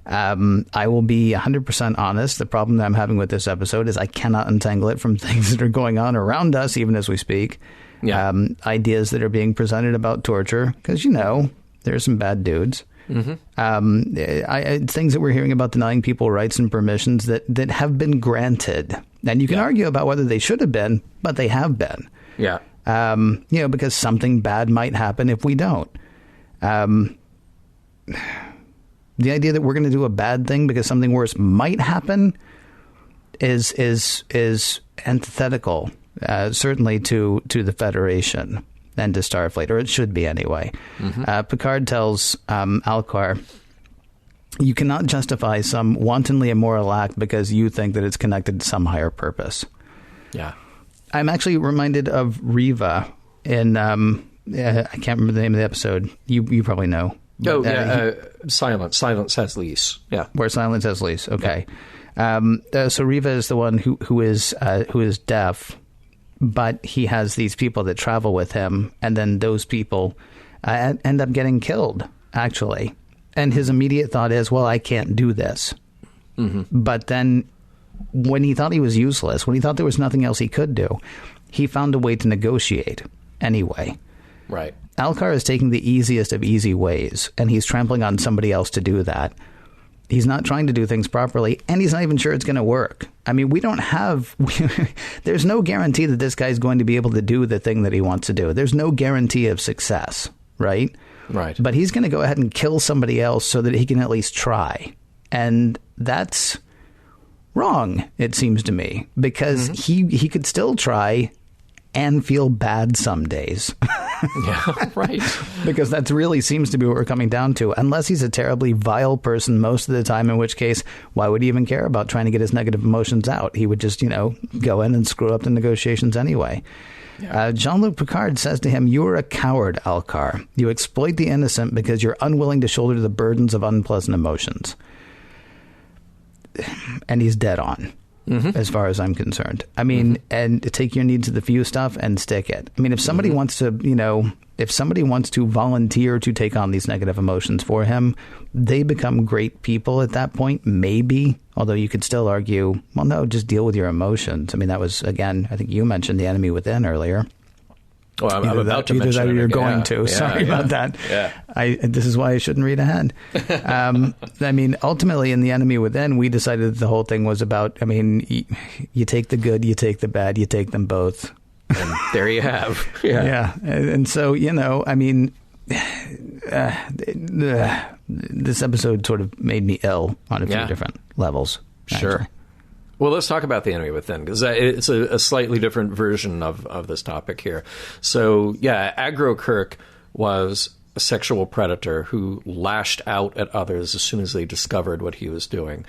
I will be 100% honest. The problem that I'm having with this episode is I cannot untangle it from things that are going on around us, even as we speak. Yeah. Ideas that are being presented about torture, because, there's some bad dudes. Mm-hmm. Things that we're hearing about denying people rights and permissions that have been granted. And you can argue about whether they should have been, but they have been. Yeah. Because something bad might happen if we don't. The idea that we're going to do a bad thing because something worse might happen is antithetical certainly to the Federation and to Starfleet, or it should be anyway. Picard tells Alkar, you cannot justify some wantonly immoral act because you think that it's connected to some higher purpose. Yeah. I'm actually reminded of Riva in, I can't remember the name of the episode. You probably know. Silence has lease. Yeah. Where silence has lease. Okay. Yeah. So Riva is the one who is deaf, but he has these people that travel with him, and then those people end up getting killed, actually. And his immediate thought is, well, I can't do this. But then when he thought he was useless, when he thought there was nothing else he could do, he found a way to negotiate anyway. Right. Alkar is taking the easiest of easy ways, and he's trampling on somebody else to do that. He's not trying to do things properly, and he's not even sure it's going to work. I mean, we don't have... there's no guarantee that this guy's going to be able to do the thing that he wants to do. There's no guarantee of success, right? Right. But he's going to go ahead and kill somebody else so that he can at least try. And that's wrong, it seems to me, because he could still try and feel bad some days. Yeah, right. Because that really seems to be what we're coming down to. Unless he's a terribly vile person most of the time, in which case, why would he even care about trying to get his negative emotions out? He would just, go in and screw up the negotiations anyway. Yeah. Jean-Luc Picard says to him, you are a coward, Alkar. You exploit the innocent because you're unwilling to shoulder the burdens of unpleasant emotions. And he's dead on. As far as I'm concerned. I mean, and take your needs of the few stuff and stick it. I mean, if somebody wants to, if somebody wants to volunteer to take on these negative emotions for him, they become great people at that point, maybe. Although you could still argue, well, no, just deal with your emotions. I mean, that was, again, I think you mentioned the enemy within earlier. Well, I'm about to mention that, or you're it. going to. Sorry about that. Yeah. This is why I shouldn't read ahead. I mean, ultimately, in The Enemy Within, we decided that the whole thing was about, I mean, you take the good, you take the bad, you take them both. And there you have. Yeah. And so, I mean, this episode sort of made me ill on a few different levels. Sure. Actually. Well, let's talk about The Enemy Within, because it's a slightly different version of this topic here. So, Agro Kirk was a sexual predator who lashed out at others as soon as they discovered what he was doing.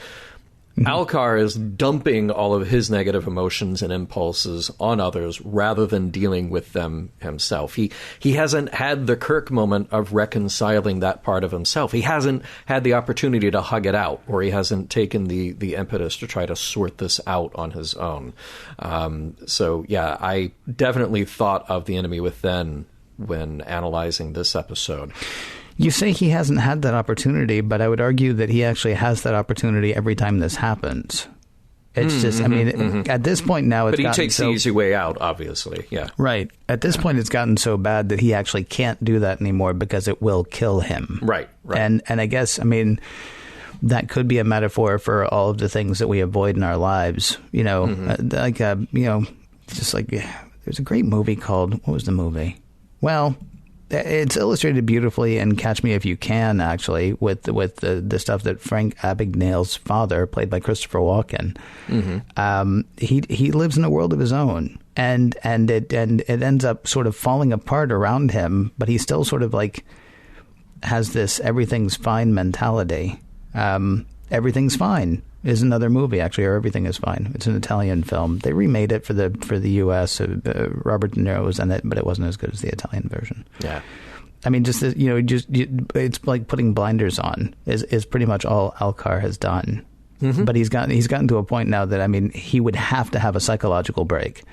Alkar is dumping all of his negative emotions and impulses on others rather than dealing with them himself. He hasn't had the Kirk moment of reconciling that part of himself. He hasn't had the opportunity to hug it out, or he hasn't taken the impetus to try to sort this out on his own. I definitely thought of The Enemy Within when analyzing this episode. You say he hasn't had that opportunity, but I would argue that he actually has that opportunity every time this happens. It's just, I mean, at this point now, it's gotten But he takes the easy way out, obviously, yeah. Right. At this point, it's gotten so bad that he actually can't do that anymore because it will kill him. Right. And I guess, I mean, that could be a metaphor for all of the things that we avoid in our lives. Just like, there's a great movie called, what was the movie? Well, it's illustrated beautifully in Catch Me If You Can, actually, with the stuff that Frank Abagnale's father, played by Christopher Walken, he lives in a world of his own, and it ends up sort of falling apart around him, but he still sort of like has this everything's fine mentality. Everything's Fine is another movie, actually, or Everything Is Fine. It's an Italian film. They remade it for the U.S. Robert De Niro was in it, but it wasn't as good as the Italian version. Yeah. I mean, it's like putting blinders on is pretty much all Alkar has done. But he's gotten to a point now that, I mean, he would have to have a psychological break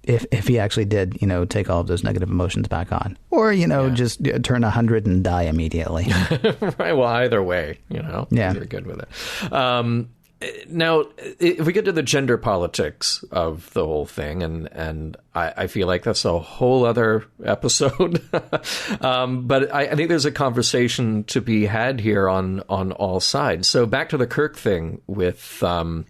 if he actually did, take all of those negative emotions back on, or just turn 100 and die immediately. Right. Well, either way, you're good with it. Now, if we get to the gender politics of the whole thing, and I feel like that's a whole other episode, but I think there's a conversation to be had here on all sides. So back to the Kirk thing with The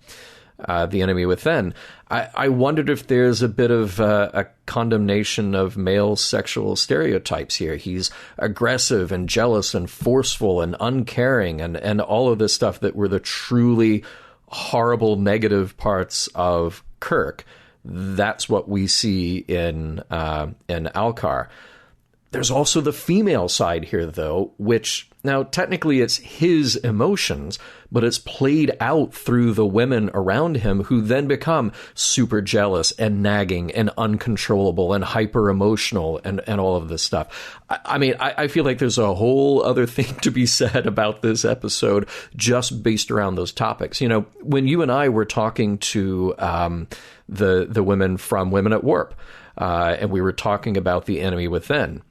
Enemy Within. I wondered if there's a bit of a condemnation of male sexual stereotypes here. He's aggressive and jealous and forceful and uncaring and all of this stuff that were the truly horrible negative parts of Kirk That's what we see in Alkar. There's also the female side here, though, which now technically it's his emotions, but it's played out through the women around him who then become super jealous and nagging and uncontrollable and hyper emotional and all of this stuff. I mean, I feel like there's a whole other thing to be said about this episode just based around those topics. You know, when you and I were talking to the women from Women at Warp, and we were talking about the enemy within,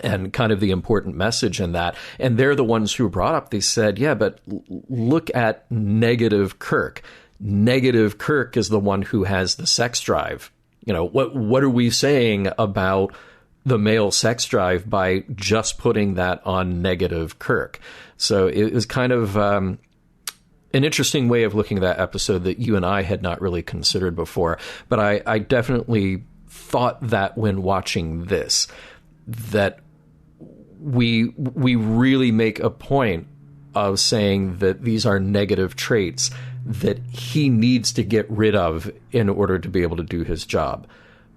and kind of the important message in that. And they're the ones who brought up, they said, yeah, but look at negative Kirk. Negative Kirk is the one who has the sex drive. You know, what are we saying about the male sex drive by just putting that on negative Kirk? So it was kind of an interesting way of looking at that episode that you and I had not really considered before. But I definitely thought that when watching this, that we really make a point of saying that these are negative traits that he needs to get rid of in order to be able to do his job.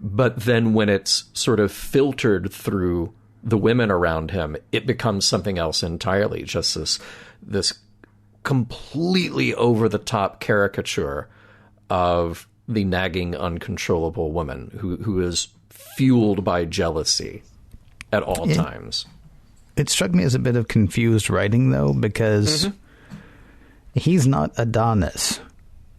But then when it's sort of filtered through the women around him, it becomes something else entirely, just this completely over-the-top caricature of the nagging, uncontrollable woman who is fueled by jealousy at all times. It struck me as a bit of confused writing, though, because he's not Adonis,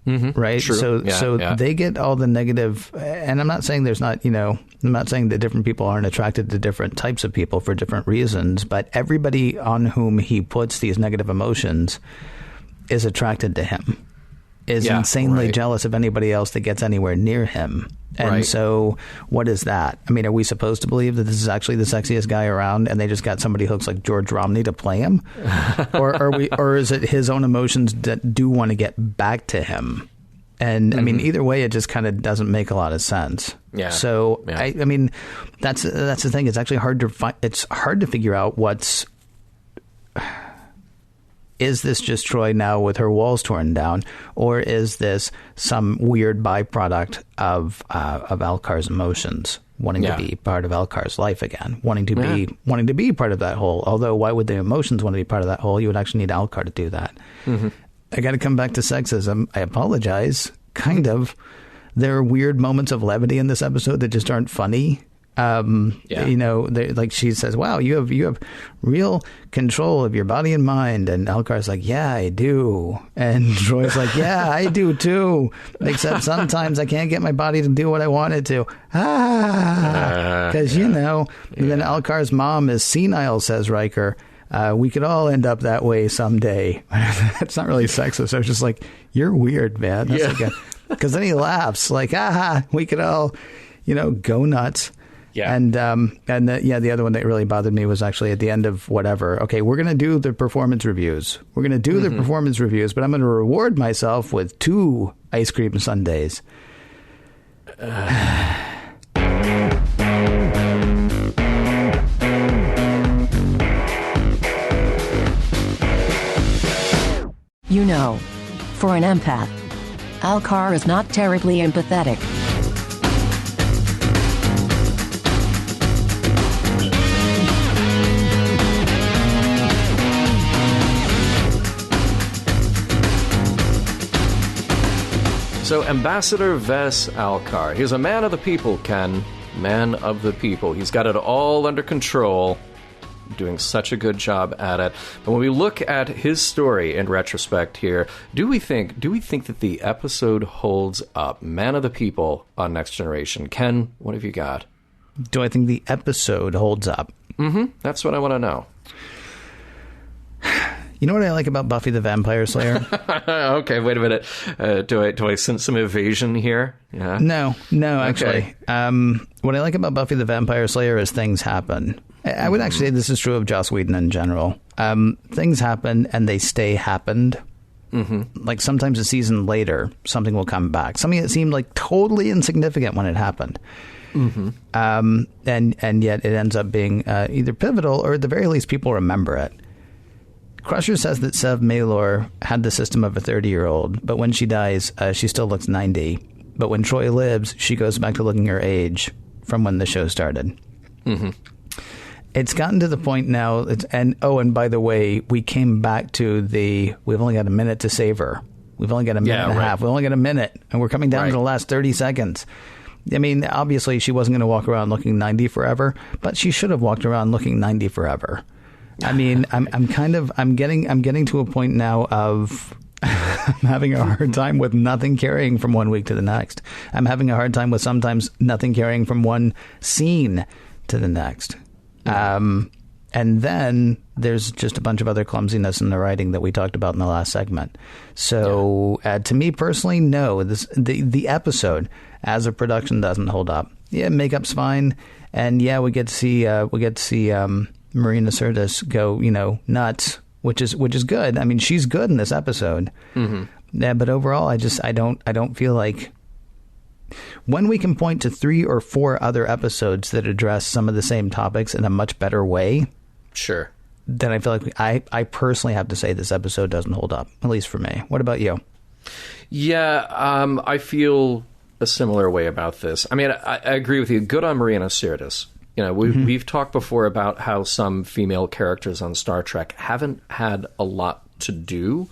right? True. So they get all the negative, and I'm not saying there's not, you know, I'm not saying that different people aren't attracted to different types of people for different reasons, but everybody on whom he puts these negative emotions is attracted to him, is insanely jealous of anybody else that gets anywhere near him. And so what is that? I mean, are we supposed to believe that this is actually the sexiest guy around and they just got somebody who looks like George Romney to play him? or is it his own emotions that do want to get back to him? And I mean, either way, it just kind of doesn't make a lot of sense. Yeah. So, I mean, that's the thing. It's actually hard to find. It's hard to figure out what's... Is this just Troi now with her walls torn down, or is this some weird byproduct of Alkar's emotions, wanting to be part of Alkar's life again, wanting to be part of that whole? Although, why would the emotions want to be part of that whole? You would actually need Alkar to do that. I got to come back to sexism. I apologize. Kind of. There are weird moments of levity in this episode that just aren't funny. You know, like she says, wow, you have real control of your body and mind. And Alkar's like, yeah, I do. And Troy's like, yeah, I do too. Except sometimes I can't get my body to do what I want it to. Because, you know, and then Alkar's mom is senile, says Riker. We could all end up that way someday. That's not really sexist. I was just like, you're weird, man. Because then he laughs like, we could all, you know, go nuts. Yeah. And the other one that really bothered me was actually at the end of whatever. Okay, we're going to do the performance reviews. We're going to do the performance reviews, but I'm going to reward myself with 2 ice cream sundaes. You know, for an empath, Alkar is not terribly empathetic. So Ambassador Ves Alkar, he's a man of the people, Ken. Man of the people. He's got it all under control, doing such a good job at it. But when we look at his story in retrospect here, do we think that the episode holds up? Man of the people on Next Generation. Ken, what have you got? Do I think the episode holds up? That's what I want to know. You know what I like about Buffy the Vampire Slayer? Okay, wait a minute. Do I sense some evasion here? Yeah. No, actually. Okay. What I like about Buffy the Vampire Slayer is things happen. I would actually say this is true of Joss Whedon in general. Things happen and they stay happened. Like sometimes a season later, something will come back. Something that seemed like totally insignificant when it happened. And yet it ends up being either pivotal or at the very least people remember it. Crusher says that Sev Maylor had the system of a 30-year-old, but when she dies, she still looks 90. But when Troi lives, she goes back to looking her age from when the show started. Mm-hmm. It's gotten to the point now, and by the way, we came back to we've only got a minute to save her. We've only got a minute and a half. We've only got a minute, and we're coming down to the last 30 seconds. I mean, obviously, she wasn't going to walk around looking 90 forever, but she should have walked around looking 90 forever. I mean, I'm getting to a point now of I'm having a hard time with nothing carrying from one week to the next. I'm having a hard time with sometimes nothing carrying from one scene to the next. And then there's just a bunch of other clumsiness in the writing that we talked about in the last segment. So to me personally, no, the episode as a production doesn't hold up. Yeah, makeup's fine, and yeah, we get to see Marina Sirtis go nuts, which is good. I mean, she's good in this episode. Mm-hmm. Yeah, but overall, I don't feel like. When we can point to 3 or 4 other episodes that address some of the same topics in a much better way, sure, then I feel like I personally have to say this episode doesn't hold up, at least for me. What about you? Yeah, I feel a similar way about this. I mean, I agree with you. Good on Marina Sirtis. We've talked before about how some female characters on Star Trek haven't had a lot to do.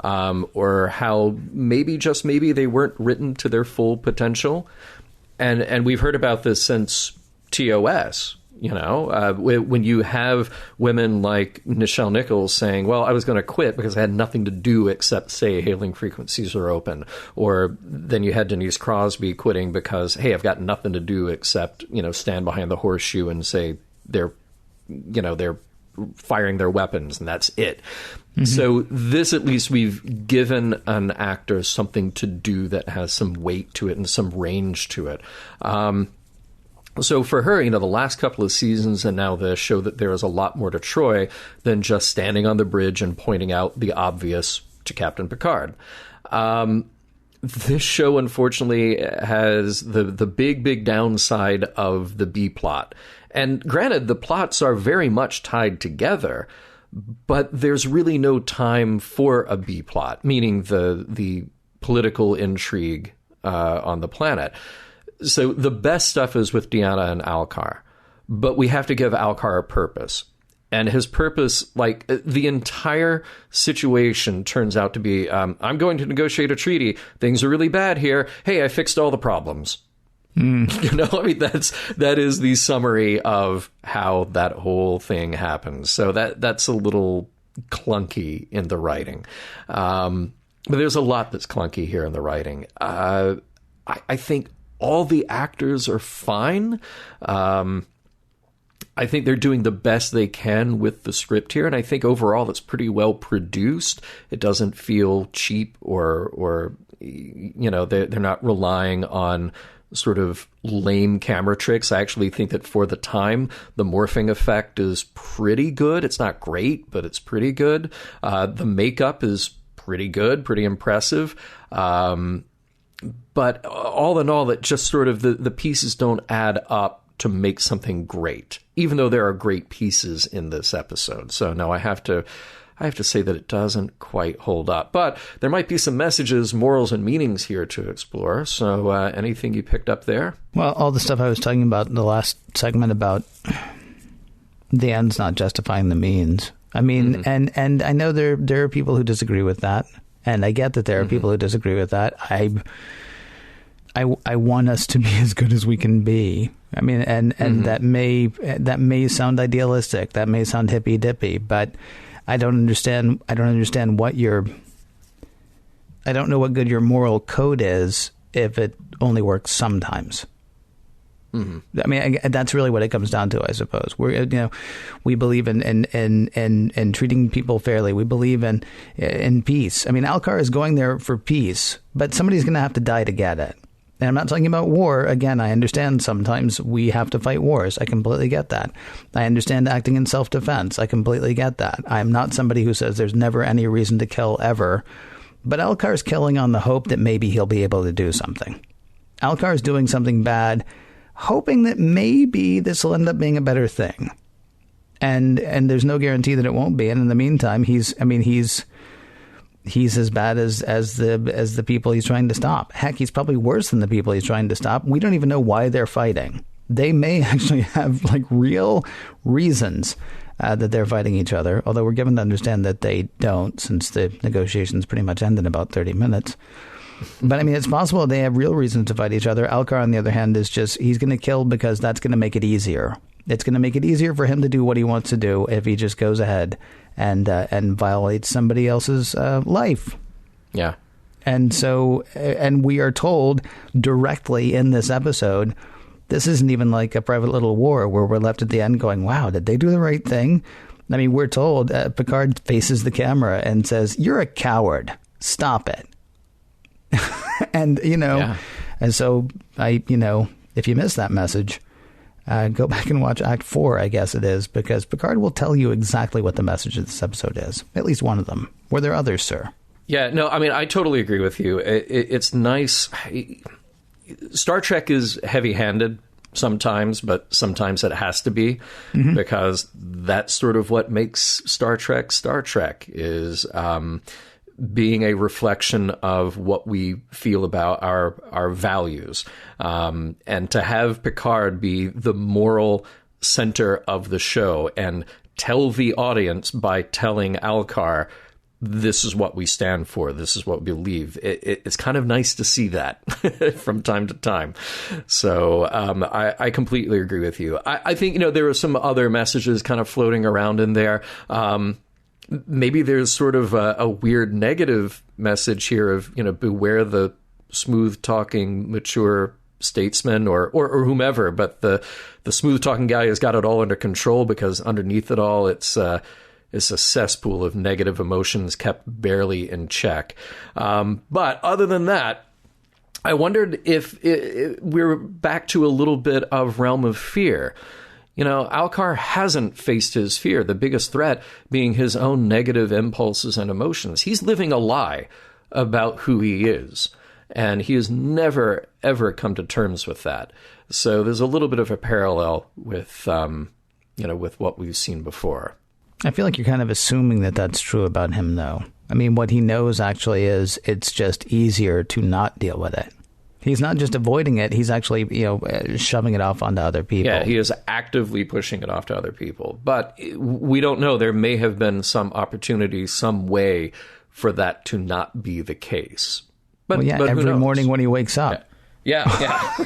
Or how maybe they weren't written to their full potential. And we've heard about this since TOS, when you have women like Nichelle Nichols saying, well, I was going to quit because I had nothing to do except say hailing frequencies are open. Or then you had Denise Crosby quitting because, hey, I've got nothing to do except, stand behind the horseshoe and say they're firing their weapons, and that's it. Mm-hmm. So this, at least, we've given an actor something to do that has some weight to it and some range to it. So for her, the last couple of seasons and now this show that there is a lot more to Troi than just standing on the bridge and pointing out the obvious to Captain Picard. This show, unfortunately, has the big downside of the B plot. And granted, the plots are very much tied together, but there's really no time for a B plot, meaning the political intrigue on the planet. So the best stuff is with Deanna and Alkar, but we have to give Alkar a purpose. And his purpose, like the entire situation turns out to be, I'm going to negotiate a treaty. Things are really bad here. Hey, I fixed all the problems. I mean, that is the summary of how that whole thing happens. So that's a little clunky in the writing. But there's a lot that's clunky here in the writing. I think all the actors are fine. I think they're doing the best they can with the script here, and I think overall it's pretty well produced. It doesn't feel cheap or they're not relying on sort of lame camera tricks. I actually think that for the time, the morphing effect is pretty good. It's not great, but it's pretty good. The makeup is pretty good, pretty impressive. But all in all, it just sort of the pieces don't add up to make something great, even though there are great pieces in this episode. So no, I have to say that it doesn't quite hold up. But there might be some messages, morals, and meanings here to explore. So anything you picked up there? Well, all the stuff I was talking about in the last segment about the ends not justifying the means. I mean, and I know there are people who disagree with that, and I get that there are people who disagree with that. I want us to be as good as we can be. I mean, and that may sound idealistic, that may sound hippy dippy, but I don't understand what I don't know what good your moral code is if it only works sometimes. Mm-hmm. I mean, that's really what it comes down to, I suppose. We believe in treating people fairly. We believe in peace. I mean, Alkar is going there for peace, but somebody's going to have to die to get it. And I'm not talking about war. Again, I understand sometimes we have to fight wars. I completely get that. I understand acting in self-defense. I completely get that. I'm not somebody who says there's never any reason to kill ever. But Alkar's killing on the hope that maybe he'll be able to do something. Alkar's doing something bad, hoping that maybe this will end up being a better thing. And there's no guarantee that it won't be. And in the meantime, he's he's as bad as the people he's trying to stop. Heck, he's probably worse than the people he's trying to stop. We don't even know why they're fighting. They may actually have like real reasons that they're fighting each other, although we're given to understand that they don't, since the negotiations pretty much end in about 30 minutes. But I mean, it's possible they have real reasons to fight each other. Alkar, on the other hand, is just, he's going to kill because that's going to make it easier. It's going to make it easier for him to do what he wants to do if he just goes ahead and violates somebody else's life. Yeah. And so, and we are told directly in this episode, this isn't even like a private little war where we're left at the end going, wow, did they do the right thing? I mean, we're told Picard faces the camera and says, "You're a coward. Stop it." And, and so if you missed that message, go back and watch Act 4, I guess it is, because Picard will tell you exactly what the message of this episode is. At least one of them. Were there others, sir? Yeah, no, I mean, I totally agree with you. It's nice. Star Trek is heavy-handed sometimes, but sometimes it has to be, because that's sort of what makes Star Trek is being a reflection of what we feel about our values. And to have Picard be the moral center of the show and tell the audience by telling Alkar, this is what we stand for, this is what we believe. It's kind of nice to see that from time to time. So I completely agree with you. I think, there are some other messages kind of floating around in there. Maybe there's sort of a weird negative message here of, beware the smooth-talking, mature statesman or whomever, but the smooth-talking guy has got it all under control, because underneath it all, it's a cesspool of negative emotions kept barely in check. But other than that, I wondered if we're back to a little bit of realm of fear. Alkar hasn't faced his fear, the biggest threat being his own negative impulses and emotions. He's living a lie about who he is, and he has never, ever come to terms with that. So there's a little bit of a parallel with, with what we've seen before. I feel like you're kind of assuming that that's true about him, though. I mean, what he knows actually is it's just easier to not deal with it. He's not just avoiding it. He's actually, shoving it off onto other people. Yeah, he is actively pushing it off to other people. But we don't know. There may have been some opportunity, some way for that to not be the case. But, every morning when he wakes up. Yeah.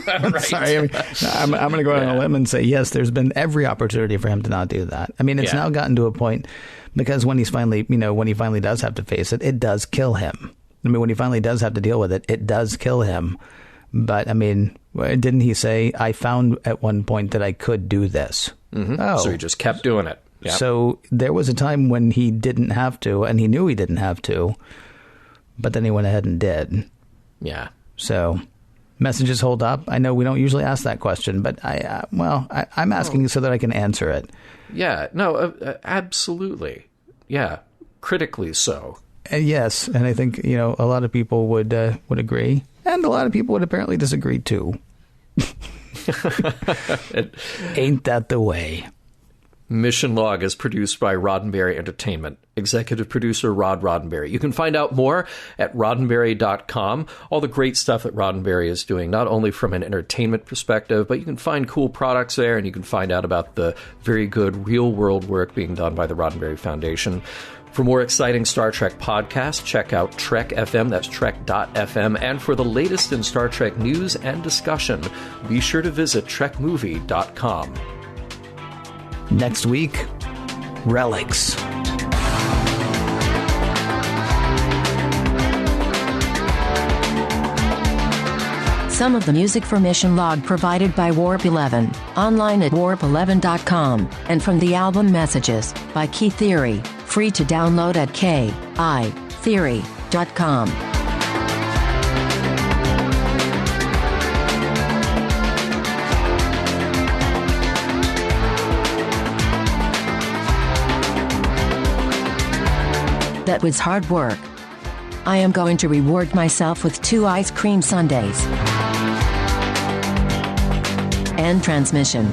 Right. Sorry, I'm going to go out on a limb and say, yes, there's been every opportunity for him to not do that. I mean, it's now gotten to a point, because when he's finally, when he finally does have to face it, it does kill him. I mean, when he finally does have to deal with it, it does kill him. But, I mean, didn't he say, I found at one point that I could do this? Mm-hmm. Oh. So he just kept doing it. Yep. So there was a time when he didn't have to, and he knew he didn't have to, but then he went ahead and did. Yeah. So messages hold up. I know we don't usually ask that question, but I'm asking so that I can answer it. Yeah. No, absolutely. Yeah. Critically so. Yes. And I think, a lot of people would agree. And a lot of people would apparently disagree, too. Ain't that the way? Mission Log is produced by Roddenberry Entertainment. Executive producer Rod Roddenberry. You can find out more at roddenberry.com. All the great stuff that Roddenberry is doing, not only from an entertainment perspective, but you can find cool products there, and you can find out about the very good real-world work being done by the Roddenberry Foundation. For more exciting Star Trek podcasts, check out Trek FM, that's trek.fm. And for the latest in Star Trek news and discussion, be sure to visit trekmovie.com. Next week, Relics. Some of the music for Mission Log provided by Warp 11, online at warp11.com, and from the album Messages by Key Theory, free to download at kitheory.com. That was hard work. I am going to reward myself with 2 ice cream sundaes. End transmission.